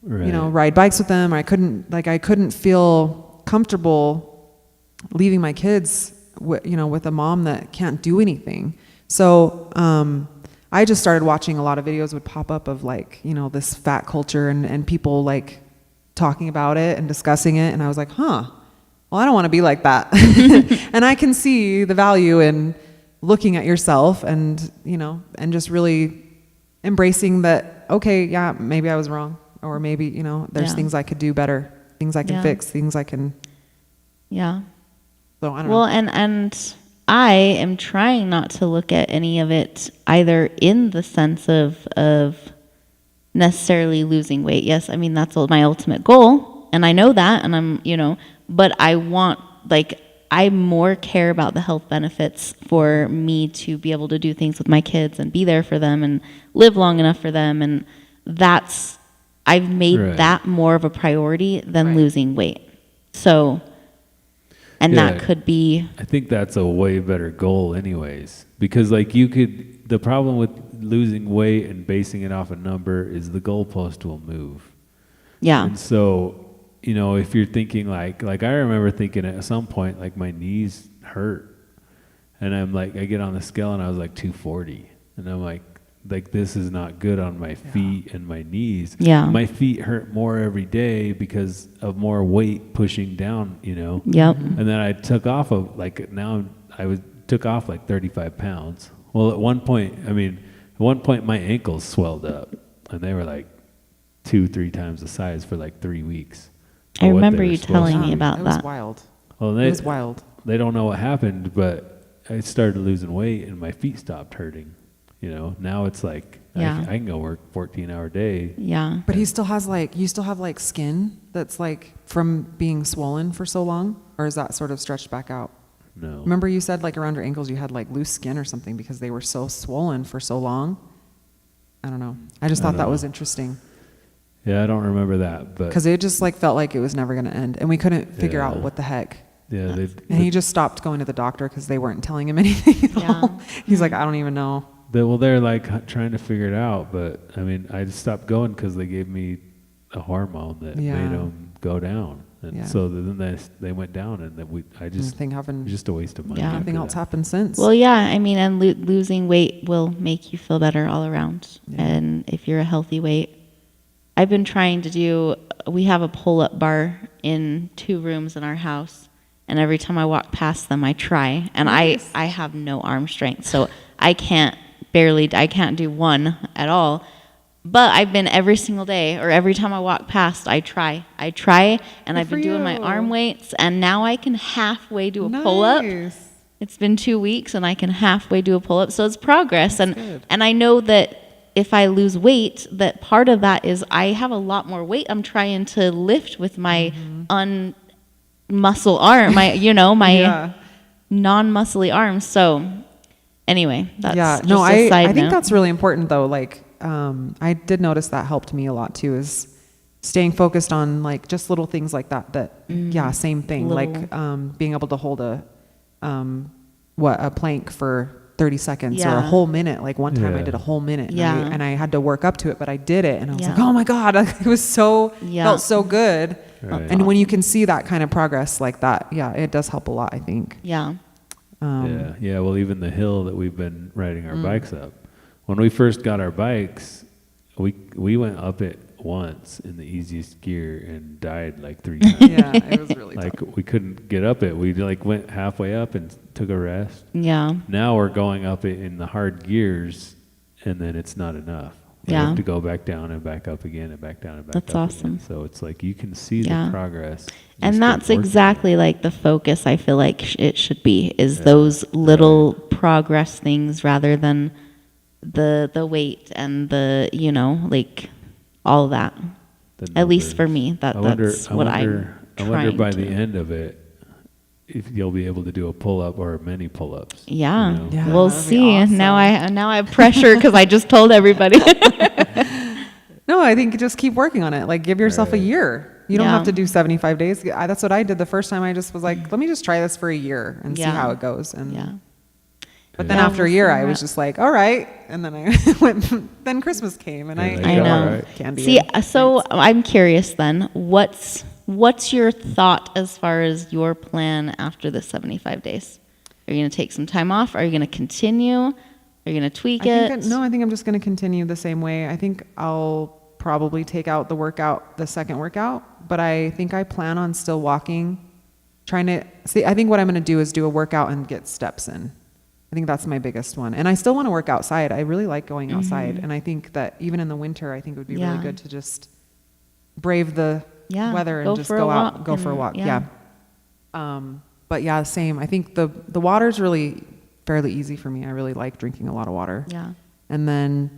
Right. you know, ride bikes with them. Or I couldn't feel comfortable leaving my kids, you know, with a mom that can't do anything. So, I just started watching a lot of videos would pop up of like, you know, this fat culture and people like talking about it and discussing it. And I was like, well, I don't want to be like that. And I can see the value in looking at yourself and, you know, and just really embracing that, okay, yeah, maybe I was wrong. Or maybe, you know, there's Yeah. things I could do better, things I can Yeah. fix, things I can, Yeah. so I don't Well, know. and I am trying not to look at any of it either in the sense of necessarily losing weight. Yes, I mean that's my ultimate goal, and I know that, and I'm, you know, but I want, like, I more care about the health benefits for me to be able to do things with my kids and be there for them and live long enough for them, and that's, I've made Right. that more of a priority than Right. losing weight. So, and Yeah. that could be, I think that's a way better goal anyways, because like the problem with losing weight and basing it off a number is the goalpost will move. yeah. And so, you know, if you're thinking like I remember thinking at some point, like my knees hurt, and I'm like, I get on the scale and I was like 240, and I'm like this is not good on my feet and my knees. Yeah. My feet hurt more every day because of more weight pushing down, you know. Yep. And then I took off took off like 35 pounds. Well, at one point my ankles swelled up, and they were like 2-3 times the size for like 3 weeks. I or what remember they were you supposed telling to me do. about it was that. wild. Well, It was wild. they don't know what happened, but I started losing weight and my feet stopped hurting. You know, now it's like Yeah. I can go work 14-hour day. Yeah. But he still has like, you still have like skin that's like from being swollen for so long, or is that sort of stretched back out? No. Remember you said like around your ankles you had like loose skin or something because they were so swollen for so long? I don't know. I just I thought don't that was know. interesting Yeah, I don't remember that, but because it just like felt like it was never going to end and we couldn't figure out Yeah. what the heck. yeah, they, And he just stopped going to the doctor because they weren't telling him anything at Yeah. all. He's like, I don't even know. they're like trying to figure it out, but I mean, I just stopped going because they gave me a hormone that Yeah. made them go down, and Yeah. so then they went down, and then I just Anything happened? just a waste of money. Yeah. after Nothing else that. happened since. Well, yeah, I mean, and losing weight will make you feel better all around. Yeah. And if you're a healthy weight, I've been trying to do, we have a pull-up bar in 2 rooms in our house. And every time I walk past them, I try. And Nice. I have no arm strength. So I can't do one at all. But I've been every single day, or every time I walk past, I try, and Good I've been for doing my you. arm weights, and now I can halfway do a pull-up. Nice. It's been 2 weeks and I can halfway do a pull-up. So it's progress. That's good. And I know that if I lose weight, that part of that is I have a lot more weight I'm trying to lift with my unmuscle arm, my Yeah. non-muscly arms. So anyway, that's Yeah, just no, a side I think note. that's really important though. Like, I did notice that helped me a lot too, is staying focused on like just little things like that. Yeah, same thing. Little- Like, being able to hold a plank for 30 seconds or a Yeah. whole minute. Like one time I Yeah. did a whole minute Yeah. and I had to work up to it, but I did it. And I was Yeah. like, oh my God, it was Yeah. felt so good. Right. And when you can see that kind of progress like that, yeah, it does help a lot, I think. Yeah. Yeah. Well, even the hill that we've been riding Mm. our bikes up. When we first got our bikes, we went up it once in the easiest gear and died like 3 times. Yeah, it was really Like tough. we couldn't get up it. We like went halfway up and took a rest. Yeah. Now we're going up it in the hard gears, and then it's not enough. We Yeah. have to go back down and back up again and back down and back That's up awesome. again. So it's like you can see Yeah. the progress. And Just that's keep working. exactly like the focus I feel like it should be, is those little progress things rather than the weight and the, like all that. The At least for numbers. me, that's what I'm I trying wonder by to. the end of it if you'll be able to do a pull up or many pull ups. Yeah, Yeah, we'll that'd be see. awesome. Now I have pressure because I just told everybody. No, I think just keep working on it. Like give yourself a Right. year. You don't Yeah. have to do 75 days. That's what I did the first time. I just was like, let me just try this for a year and see Yeah. how it goes. And Yeah. but then Yeah, after a we'll year, see I where was at. just like, all right. And then I went. Then Christmas came, and Yeah, I like, I ate know. all Right. candy. See, and so treats. I'm curious then. What's your thought as far as your plan after the 75 days? Are you going to take some time off? Are you going to continue? Are you going to tweak it? I think I'm just going to continue the same way. I think I'll probably take out the second workout, but I think I plan on still walking. Trying to see, I think what I'm going to do is do a workout and get steps in. I think that's my biggest one. And I still want to work outside. I really like going outside. And I think that even in the winter, I think it would be really Mm-hmm. Yeah. good to just brave the Yeah, weather go and just for a go out, walk go for a and- walk. yeah. Yeah. But yeah, same. I think the water's really fairly easy for me. I really like drinking a lot of water. Yeah. And then,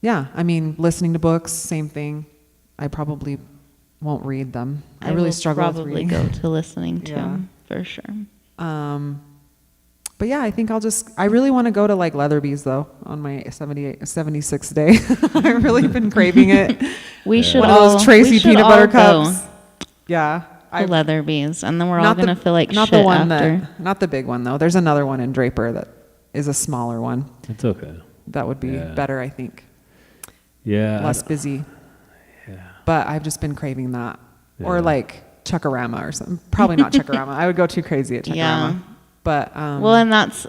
yeah, I mean, listening to books, same thing. I probably won't read them. I really will struggle with probably reading. go to listening to Yeah. for sure. But yeah, I think I really want to go to like Leatherby's though on my 76th day. I've really been craving it. We should One all of those Tracy we should peanut all butter go cups. Yeah. to Leatherby's, and then we're all gonna feel like not shit the one after. not the big one though. There's another one in Draper that is a smaller one. It's okay. That would be Yeah. better, I think. Yeah. Less busy. Yeah. But I've just been craving that. Or Yeah. like Chuckarama or something. Probably not Chuckarama. I would go too crazy at Chuckarama. Yeah. But Well, and that's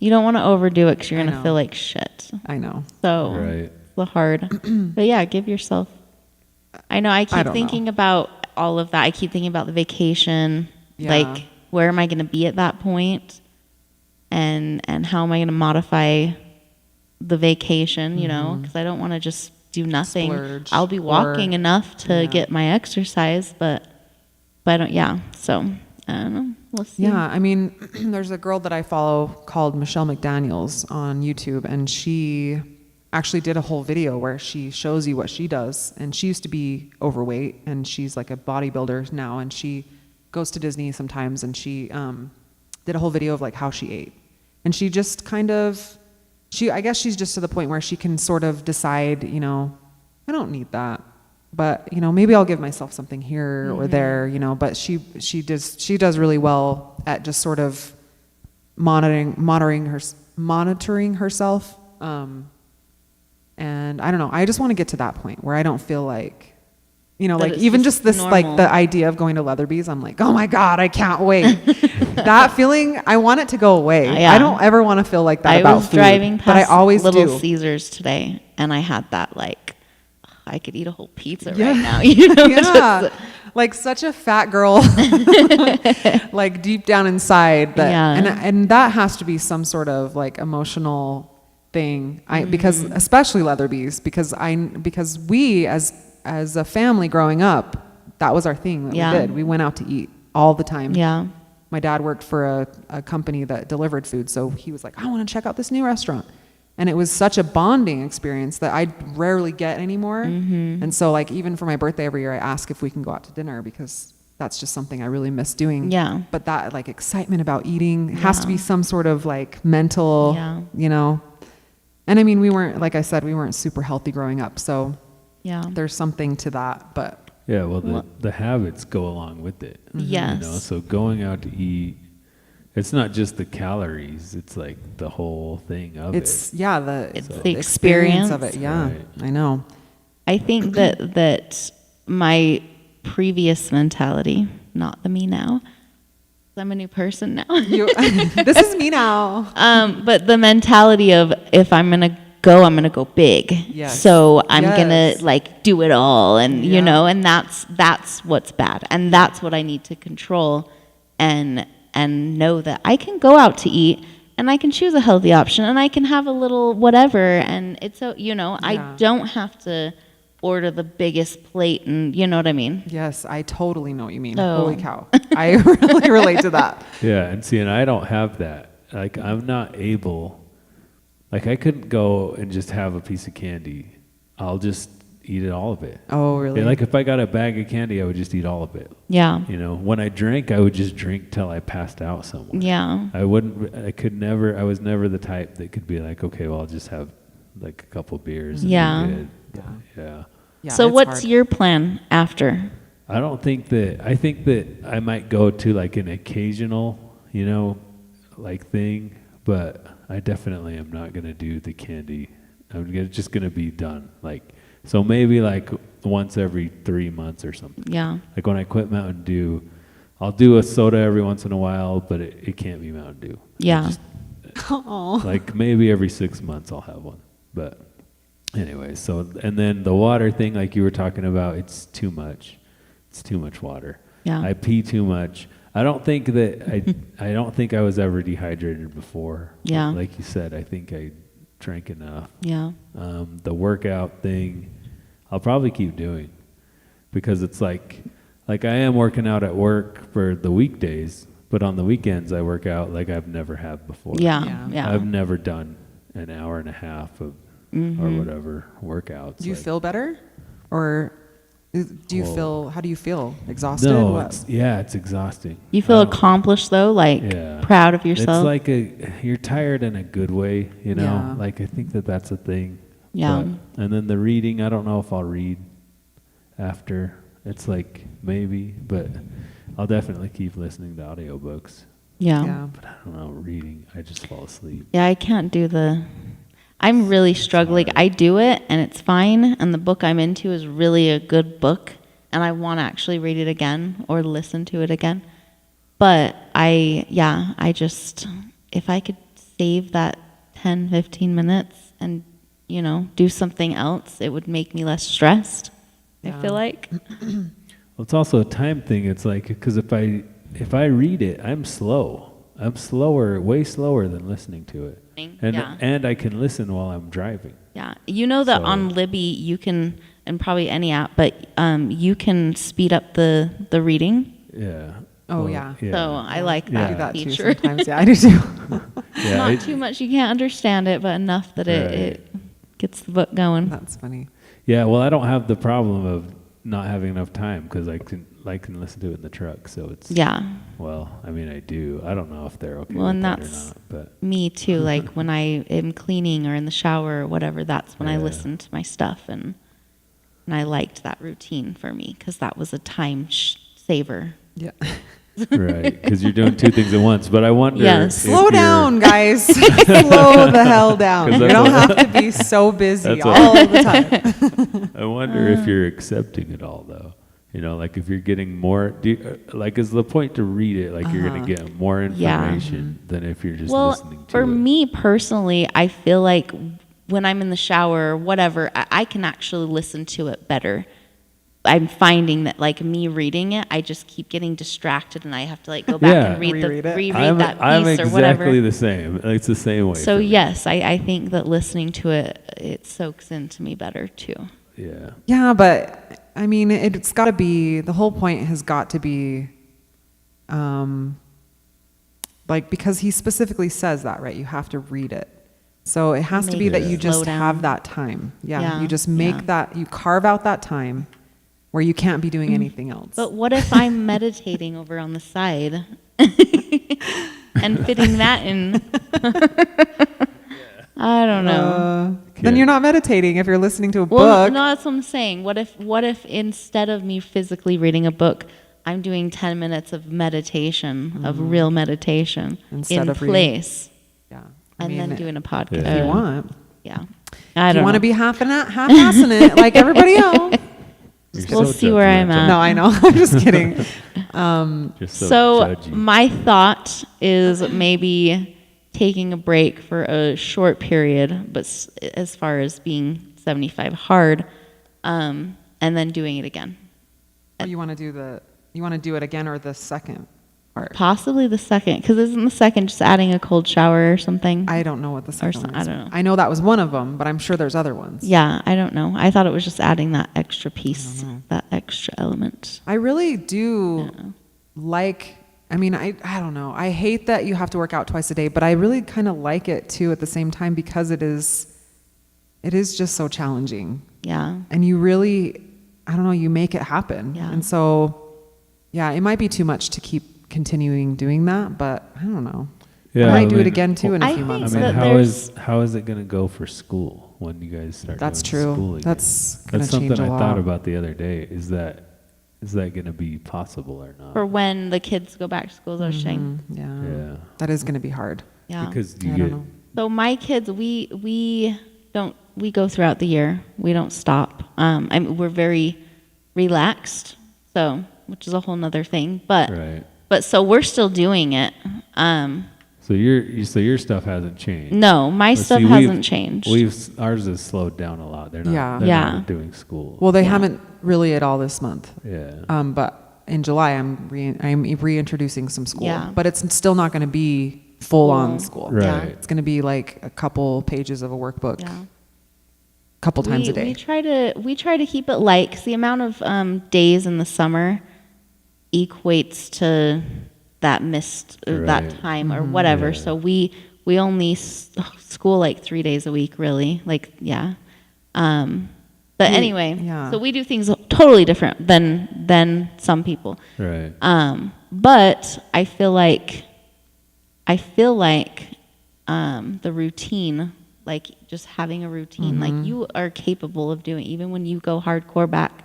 you don't want to overdo it because you're I gonna know. feel like shit. I know. So Right. the hard, but yeah, give yourself. I know. I keep don't thinking know. about all of that. I keep thinking about the vacation. Yeah. Like, where am I going to be at that point? And how am I going to modify the vacation? You know, because I don't want to just do nothing. Splurge I'll be walking or- enough to Yeah. get my exercise, but I don't. Yeah, so I don't know. We'll see. Yeah, I mean, there's a girl that I follow called Michelle McDaniels on YouTube, and she actually did a whole video where she shows you what she does. And she used to be overweight, and she's like a bodybuilder now, and she goes to Disney sometimes, and she did a whole video of like how she ate. And she just kind of, I guess she's just to the point where she can sort of decide, you know, I don't need that. But, you know, maybe I'll give myself something here or there, you know, but she does really well at just sort of monitoring herself. And I don't know, I just want to get to that point where I don't feel like, you know, That like it's even just just this, like normal. the idea of going to Leatherby's, I'm like, oh my God, I can't wait. That feeling, I want it to go away. Yeah. I don't ever want to feel like that I about was food, driving but I past always Little do. Caesars today, and I had that like, I could eat a whole pizza Yeah. right now. You know, Yeah, just- like such a fat girl, like deep down inside. That, Yeah. and that has to be some sort of like emotional thing. Because especially Leatherby's, because we as a family growing up, that was our thing that Yeah. we did. We went out to eat all the time. yeah, My dad worked for a company that delivered food, so he was like, I want to check out this new restaurant. And it was such a bonding experience that I rarely get anymore. And so like even for my birthday every year, I ask if we can go out to dinner because that's just something I really miss doing. Yeah. But that like excitement about eating has to be some sort of like mental, Yeah. you know. And I mean, we weren't, like I said, we weren't super healthy growing up. So yeah, there's something to that, but Yeah, well, the habits go along with it. yes, You know, so going out to eat, it's not just the calories, it's like the whole thing of it's, it. yeah, It's the the experience of it. experience. Yeah, Right. I know. I think that my previous mentality, not the me now, I'm a new person now. This is me now. But the mentality of if I'm gonna go, I'm gonna go big. Yes. So I'm Yes. gonna like do it all, and Yeah. you know, and that's what's bad, and that's what I need to control, and know that I can go out to eat, and I can choose a healthy option, and I can have a little whatever, and it's so you know, I Yeah. don't have to order the biggest plate, and you know what I mean. Yes, I totally know what you mean. Oh. Holy cow. I really relate to that. Yeah, and see, and I don't have that. Like, I'm not able, like, I couldn't go and just have a piece of candy. I'll just eat all of it. Oh, really? Yeah, like, if I got a bag of candy, I would just eat all of it. Yeah, You know, when I drank, I would just drink till I passed out somewhere. yeah, I was never the type that could be like, okay, well, I'll just have like a couple beers. And Yeah. be good. Yeah. Yeah. Yeah, so it's what's hard. your plan after? I think that I might go to like an occasional, you know, like thing, but I definitely am not going to do the candy. Just going to be done. Like, so maybe like once every 3 months or something. Yeah, Like when I quit Mountain Dew, I'll do a soda every once in a while, but it can't be Mountain Dew. Yeah. Like maybe every 6 months I'll have one. But anyway, so, and then the water thing, like you were talking about, it's too much. It's too much water. Yeah. I pee too much. I don't think I was ever dehydrated before. Yeah. Like you said, I think I drank enough. yeah, The workout thing, I'll probably keep doing because it's like I am working out at work for the weekdays, but on the weekends I work out like I've never had before. yeah, Yeah. yeah. I've never done an hour and a half of or whatever workouts. Do you like- feel better? Or do you Whoa. feel, how do you feel? Exhausted? No, What? it's exhausting. You feel Um, accomplished though, like yeah. proud of yourself. It's like you're tired in a good way, you know. Yeah. Like I think that's a thing. Yeah. But- and then the reading, I don't know if I'll read after. It's like maybe, but I'll definitely keep listening to audiobooks. yeah. Yeah. But I don't know, reading, I just fall asleep. Yeah, I can't do I'm really struggling. I do it and it's fine, and the book I'm into is really a good book, and I want to actually read it again or listen to it again. But I just, if I could save that 10, 15 minutes and, you know, do something else, it would make me less stressed, Yeah. I feel like. Well, it's also a time thing. It's like, because if I read it, I'm slow. I'm slower, way slower than listening to it. Yeah. And I can listen while I'm driving. Yeah, you know that So- on Libby you can, and probably any app, but you can speed up the reading. Yeah. Oh, yeah. So I like Yeah. I do that that too feature. sometimes. Yeah, I do too. Yeah, Not it- too much you can't understand it, but enough that it gets the book going. That's funny. Yeah, well, I don't have the problem of not having enough time because I can listen to it in the truck. So it's Yeah, Well, I mean, I do. I don't know if they're okay Well, with and that or that's- not, but me too. Like when I am cleaning or in the shower or whatever, that's when I Yeah. listen to my stuff, and I liked that routine for me because that was a time saver. Yeah. right, because you're doing two things at once. But I wonder. Yes. if Slow you're- down, guys. Slow the hell down. 'Cause You that's don't what- have to be so busy That's what- all the time. I wonder if you're accepting it all, though. You know, like if you're getting more, like is the point to read it like you're going to get more Yeah. information than if you're just Well, listening to for it? me personally, I feel like when I'm in the shower or whatever, I can actually listen to it better. I'm finding that like me reading it, I just keep getting distracted and I have to like go back Yeah. and Reread it. reread that piece I'm or exactly whatever. the same. It's the same way. So for me. yes, I think that listening to it soaks into me better too. Yeah. Yeah, but I mean, it's got to be, the whole point has got to be, like, because he specifically says that, right? You have to read it. So it has to Make be that it you slow just down. have that time. Yeah. Yeah, You just make yeah. that, you carve out that time where you can't be doing anything else. But what if I'm meditating over on the side and fitting that in? I don't know. Then you're not meditating if you're listening to a Well, book. no, that's what I'm saying. What if instead of me physically reading a book, I'm doing 10 minutes of meditation, of real meditation Instead in of reading. place, Yeah. and then doing a podcast. Yeah. if you want. Yeah. I If you don't want know. to be half-assing it like everybody else. You're We'll see where I'm judgmental. at. No, I know. I'm just kidding. Just So judgy. my thought is maybe taking a break for a short period, but as far as being 75 hard, and then doing it again. Oh, you want to do it again or the second part? Possibly the second, because isn't the second just adding a cold shower or something? I don't know what the second one I is. don't know. I know that was one of them, but I'm sure there's other ones. Yeah, I don't know. I thought it was just adding that extra piece, that extra element. I really do like, I mean, I don't know. I hate that you have to work out twice a day, but I really kind of like it too at the same time because it is just so challenging. Yeah. And you really, I don't know, you make it happen. Yeah. And so, yeah, it might be too much to keep continuing doing that, but I don't know. Yeah, I might do I it mean, again too in a I few think I months. mean, that how is it going to go for school when you guys start? That's doing true. School again? That's gonna That's something change a I lot. thought about the other day. Is that going to be possible or not? For when the kids go back to school, they're saying. Yeah. Yeah. That is going to be hard. Yeah. Because I you don't get know. So my kids, we go throughout the year. We don't stop. We're very relaxed, so which is a whole nother thing. But right. so we're still doing it. So your stuff hasn't changed. No, my But stuff see, hasn't changed. Ours has slowed down a lot. They're not. Yeah. They're Yeah. not doing school. Well, they Yeah. haven't really at all this month. yeah. But in July, I'm reintroducing some school. Yeah. But it's still not going to be full on Full. school. Right. Yeah. It's going to be like a couple pages of a workbook, Yeah. a couple times a day. We try to keep it light because the amount of days in the summer equates to that missed that Right. time or whatever. Yeah. So we only school like 3 days a week, really. Like yeah. But anyway, yeah. so we do things totally different than some people. Right. But I feel like the routine, like just having a routine, like you are capable of doing, even when you go hardcore back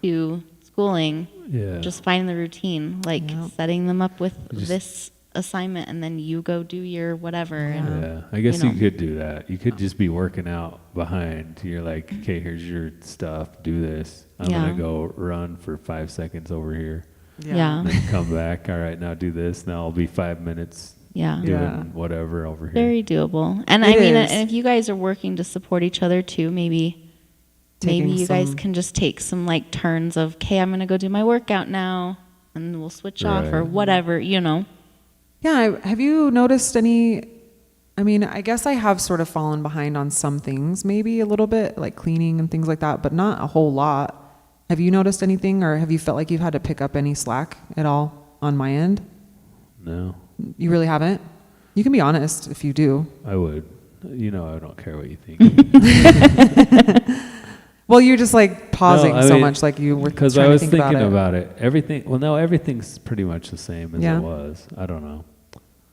to schooling, Yeah. just finding the routine, like setting them up with Just- this assignment, and then you go do your whatever. And Yeah, I guess you you know. could do that. You could just be working out behind. You're like, okay, here's your stuff. Do this. I'm Yeah. gonna go run for 5 seconds over here, yeah, and then come back. All right, now do this. Now I'll be 5 minutes yeah. doing Yeah. whatever over here. Very doable. And It I mean, is. and if you guys are working to support each other too, maybe Taking you guys some- can just take some like turns of, okay, I'm gonna go do my workout now, and we'll switch off or Right. whatever, you know. Yeah. Have you noticed any I mean, I guess I have sort of fallen behind on some things, maybe a little bit, like cleaning and things like that, but not a whole lot. Have you noticed anything, or have you felt like you've had to pick up any slack at all on my end? No, You really haven't? You can be honest if you do. I would. You know, I don't care what you think. Well, you're just like pausing No, I so mean, much, like you were because trying I was to think thinking about it. about it. Everything. Well, no, everything's pretty much the same as Yeah. it was. I don't know.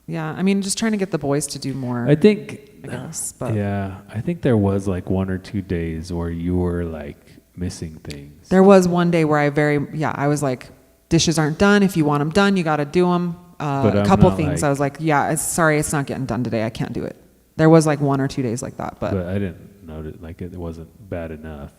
Yeah, I mean, just trying to get the boys to do more. I think. I guess, but- Yeah, I think there was like 1 or 2 days where you were like missing things. There was one day where I was like, dishes aren't done. If you want them done, you got to do them. But A I'm couple not things. like- I was like, yeah, sorry, it's not getting done today. I can't do it. There was like 1 or 2 days like that, But I didn't notice like it wasn't bad enough.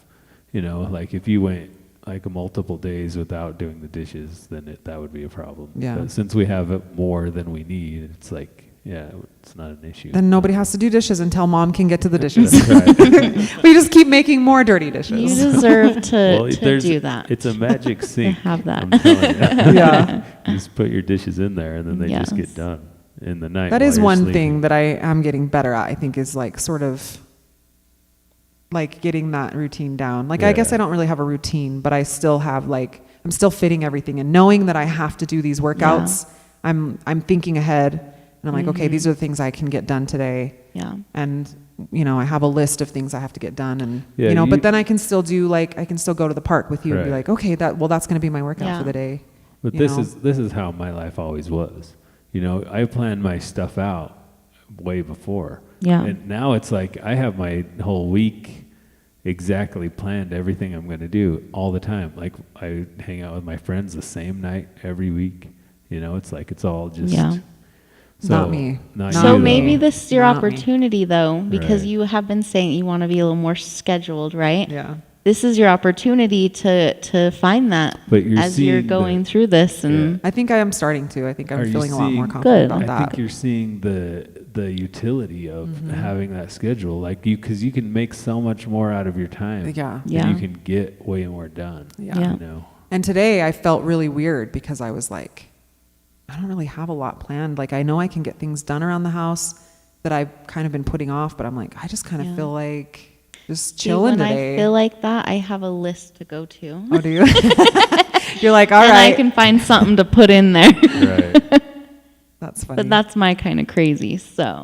You know, like if you went like multiple days without doing the dishes, then that would be a problem. Yeah. But since we have it more than we need, it's like, yeah, it's not an issue. then nobody has to do dishes until mom can get to the dishes. That's right. We just keep making more dirty You dishes. deserve to, Well, to there's- do that. It's a magic sink. have that. I'm telling you. Yeah. You just put your dishes in there, and then they just Yes. get done in the night. That while is you're one sleeping. thing that I am getting better at, I think, is like sort of like getting that routine down. Like, I guess Yeah. I don't really have a routine, but I still have like, I'm still fitting everything in. Knowing that I have to do these workouts, I'm thinking ahead and I'm like, okay, these are the things I can get done today. Yeah. And, you know, I have a list of things I have to get done and, Yeah, you know, you- but then I can still do like, I can still go to the park with you and be Right. like, okay, that's going to be my workout Yeah. for the day. But you this know? is how my life always was. You know, I planned my stuff out way before. Yeah. And now it's like I have my whole week exactly planned, everything I'm going to do all the time. Like I hang out with my friends the same night every week. You know, it's like it's all just Yeah. Not me. Not Not So you, maybe though. this is your Not me. opportunity, though, because Right. you have been saying you want to be a little more scheduled, right? Yeah. This is your opportunity to find that But you're as you're seeing going the- through this, and I think I am starting to. I think I'm Are you feeling a lot more seeing- confident Good. about I that. think you're seeing the utility of Mm-hmm. having that schedule, like because you can make so much more out of your time. Yeah. and Yeah. you can get way more done. Yeah. Yeah. You know. And today I felt really weird because I was like, I don't really have a lot planned. Like I know I can get things done around the house that I've kind of been putting off, but I'm like, I just kind of Yeah. feel like just See, chilling when today. I feel like that, I have a list to go to, Oh, do you? You're like, all and right. I can find something to put in there. Right. That's funny. But that's my kind of crazy. So,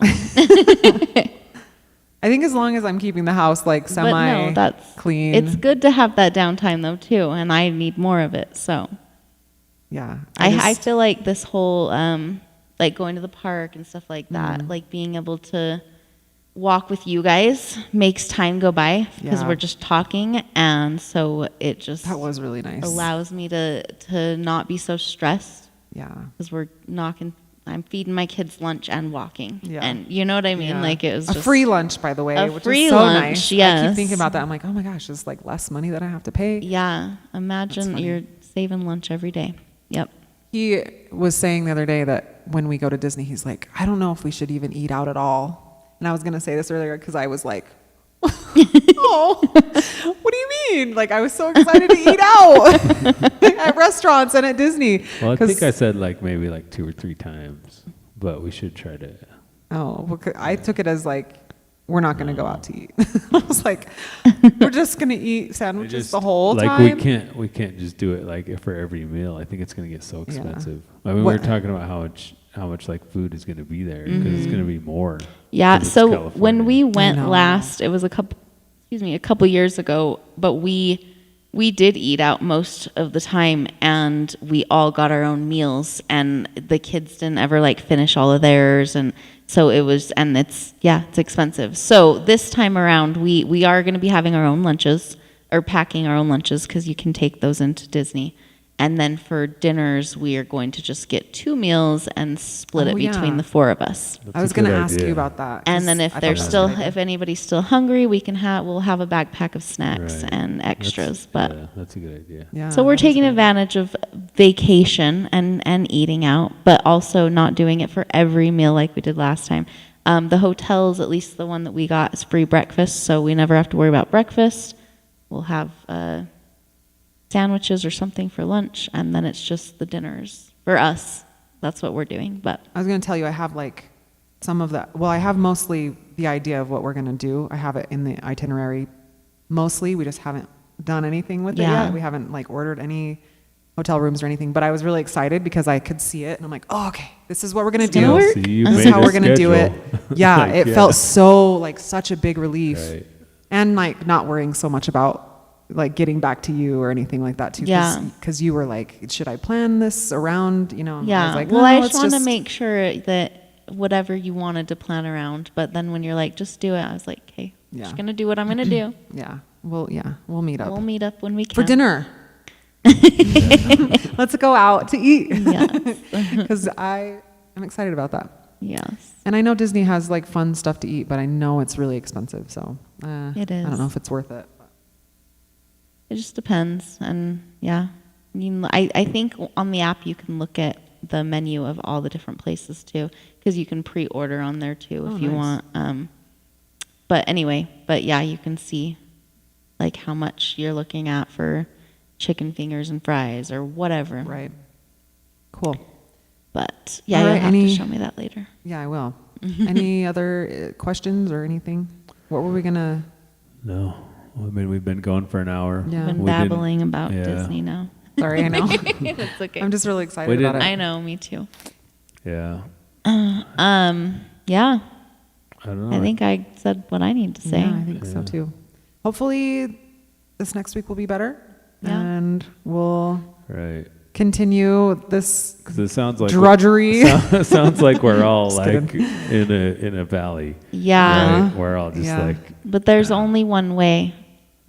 I think as long as I'm keeping the house like but semi no, that's clean. It's good to have that downtime though too, and I need more of it. So. Yeah. I just- feel like this whole like going to the park and stuff like that, Mm-hmm. like being able to walk with you guys makes time go by because Yeah. we're just talking, and so it just that was really nice. allows me to not be so stressed Yeah. because I'm feeding my kids lunch and walking, Yeah. and you know what I mean. Yeah. Like it was a just free lunch, by the way, a which free is so lunch, nice. I yes. keep thinking about that. I'm like, oh my gosh, it's like less money that I have to pay. Yeah, That's imagine funny. you're saving lunch every day. Yep. He was saying the other day that when we go to Disney, he's like, I don't know if we should even eat out at all. And I was going to say this earlier because I was like, oh, what do you mean? Like, I was so excited to eat out at restaurants and at Disney. Well, I 'Cause- think I said like maybe like 2 or 3 times, but we should try to. Oh, well, I took it as like, we're not going to go out to eat. I was like, we're just going to eat sandwiches the whole like time. we can't just do it like for every meal. I think it's going to get so Yeah. expensive. I mean, we What- were talking about how much like food is going to be there because it's going to be more. Yeah. 'cause it's So when California. we went know. last, it was a couple years ago, but we did eat out most of the time, and we all got our own meals, and the kids didn't ever like finish all of theirs, and so it was, and it's expensive. So this time around, we are going to be having our own lunches or packing our own lunches because you can take those into Disney. And then for dinners, we are going to just get 2 meals and split Oh, it between yeah. the 4 of us. That's I a was going to good ask idea. you about that. And then 'cause if I they're thought that was a still, good idea. if anybody's still hungry, we'll have a backpack of snacks Right. and extras. But Yeah, that's a good idea. Yeah, so we're that is taking good. advantage of vacation and eating out, but also not doing it for every meal like we did last time. The hotels, at least the one that we got, is free breakfast, so we never have to worry about breakfast. We'll have sandwiches or something for lunch, and then it's just the dinners for us. That's what we're doing. But I was going to tell you, I have like some of the, well, I have mostly the idea of what we're going to do. I have it in the itinerary mostly. We just haven't done anything with it Yeah. yet. We haven't like ordered any hotel rooms or anything, but I was really excited because I could see it and I'm like, oh, okay, this is what we're going to It's gonna do. work. See, you This is made how a we're going to do it. schedule. Yeah, Like, it yeah. felt so like such a big relief. Right. And like not worrying so much about like getting back to you or anything like that too. Yeah. Because you were like, should I plan this around, you know? And I Yeah. was like, well, no, I let's just want to make sure that whatever you wanted to plan around, but then when you're like, just do it, I was like, okay, I'm Yeah. just going to do what I'm going to do. Yeah, we'll meet up. We'll meet up when we can. For dinner. Let's go out to eat. Yes. Because I'm excited about that. Yes. And I know Disney has like fun stuff to eat, but I know it's really expensive. So It I don't is. know if it's worth it. It just depends. And yeah, I think on the app you can look at the menu of all the different places too, because you can pre-order on there too if Oh, you nice. want. But anyway, yeah, you can see like how much you're looking at for chicken fingers and fries or whatever. Right. Cool. But yeah, All you'll right, have to any- show me that later. Yeah, I will. Any other questions or anything? What were we gonna? No. I mean, we've been going for an hour. Yeah. I've been We didn't- babbling about yeah. Disney now. Sorry, I know. It's okay. I'm just really excited We about didn't- it. I know, me too. Yeah. Yeah, I don't know. I think I said what I need to say. Yeah, I think so Yeah. too. Hopefully, this next week will be better, Yeah. and we'll Right. continue this Because it sounds like drudgery. sounds like we're all Just like kidding. in a valley. Yeah. Right? We're all just Yeah. like But there's only one way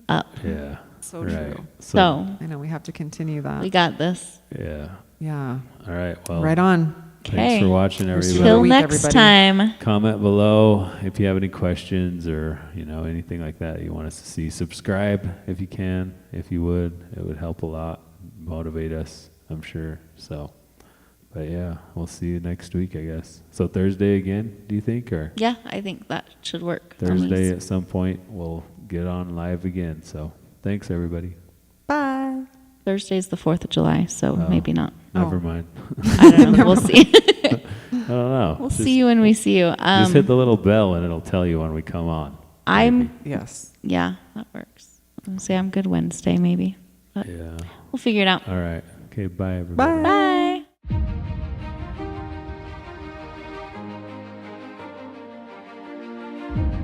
up. yeah. So right. true. So I know we have to continue that. we got this. Yeah. Yeah. All right. Well. Right on. Thanks Okay. for watching, Here's to everybody. Till week, next everybody. time. Comment below if you have any questions or anything like that you want us to see. Subscribe if you can, if you would. It would help a lot, motivate us, I'm sure. So, but yeah, we'll see you next week, I guess. So Thursday again, do you think, or Yeah, I think that should work. Thursday at some point we'll get on live again. So thanks, everybody. Bye. Thursday's the 4th of July, so Oh. maybe not. Never Oh. mind. I don't know. We'll see. I don't know. We'll Just- see you when we see you. Just hit the little bell and it'll tell you when we come on. I'm, Yes. yeah, that works. I'm gonna say I'm good Wednesday, maybe. But Yeah. we'll figure it out. All right. Okay. Bye, everybody. Bye. Bye. Bye.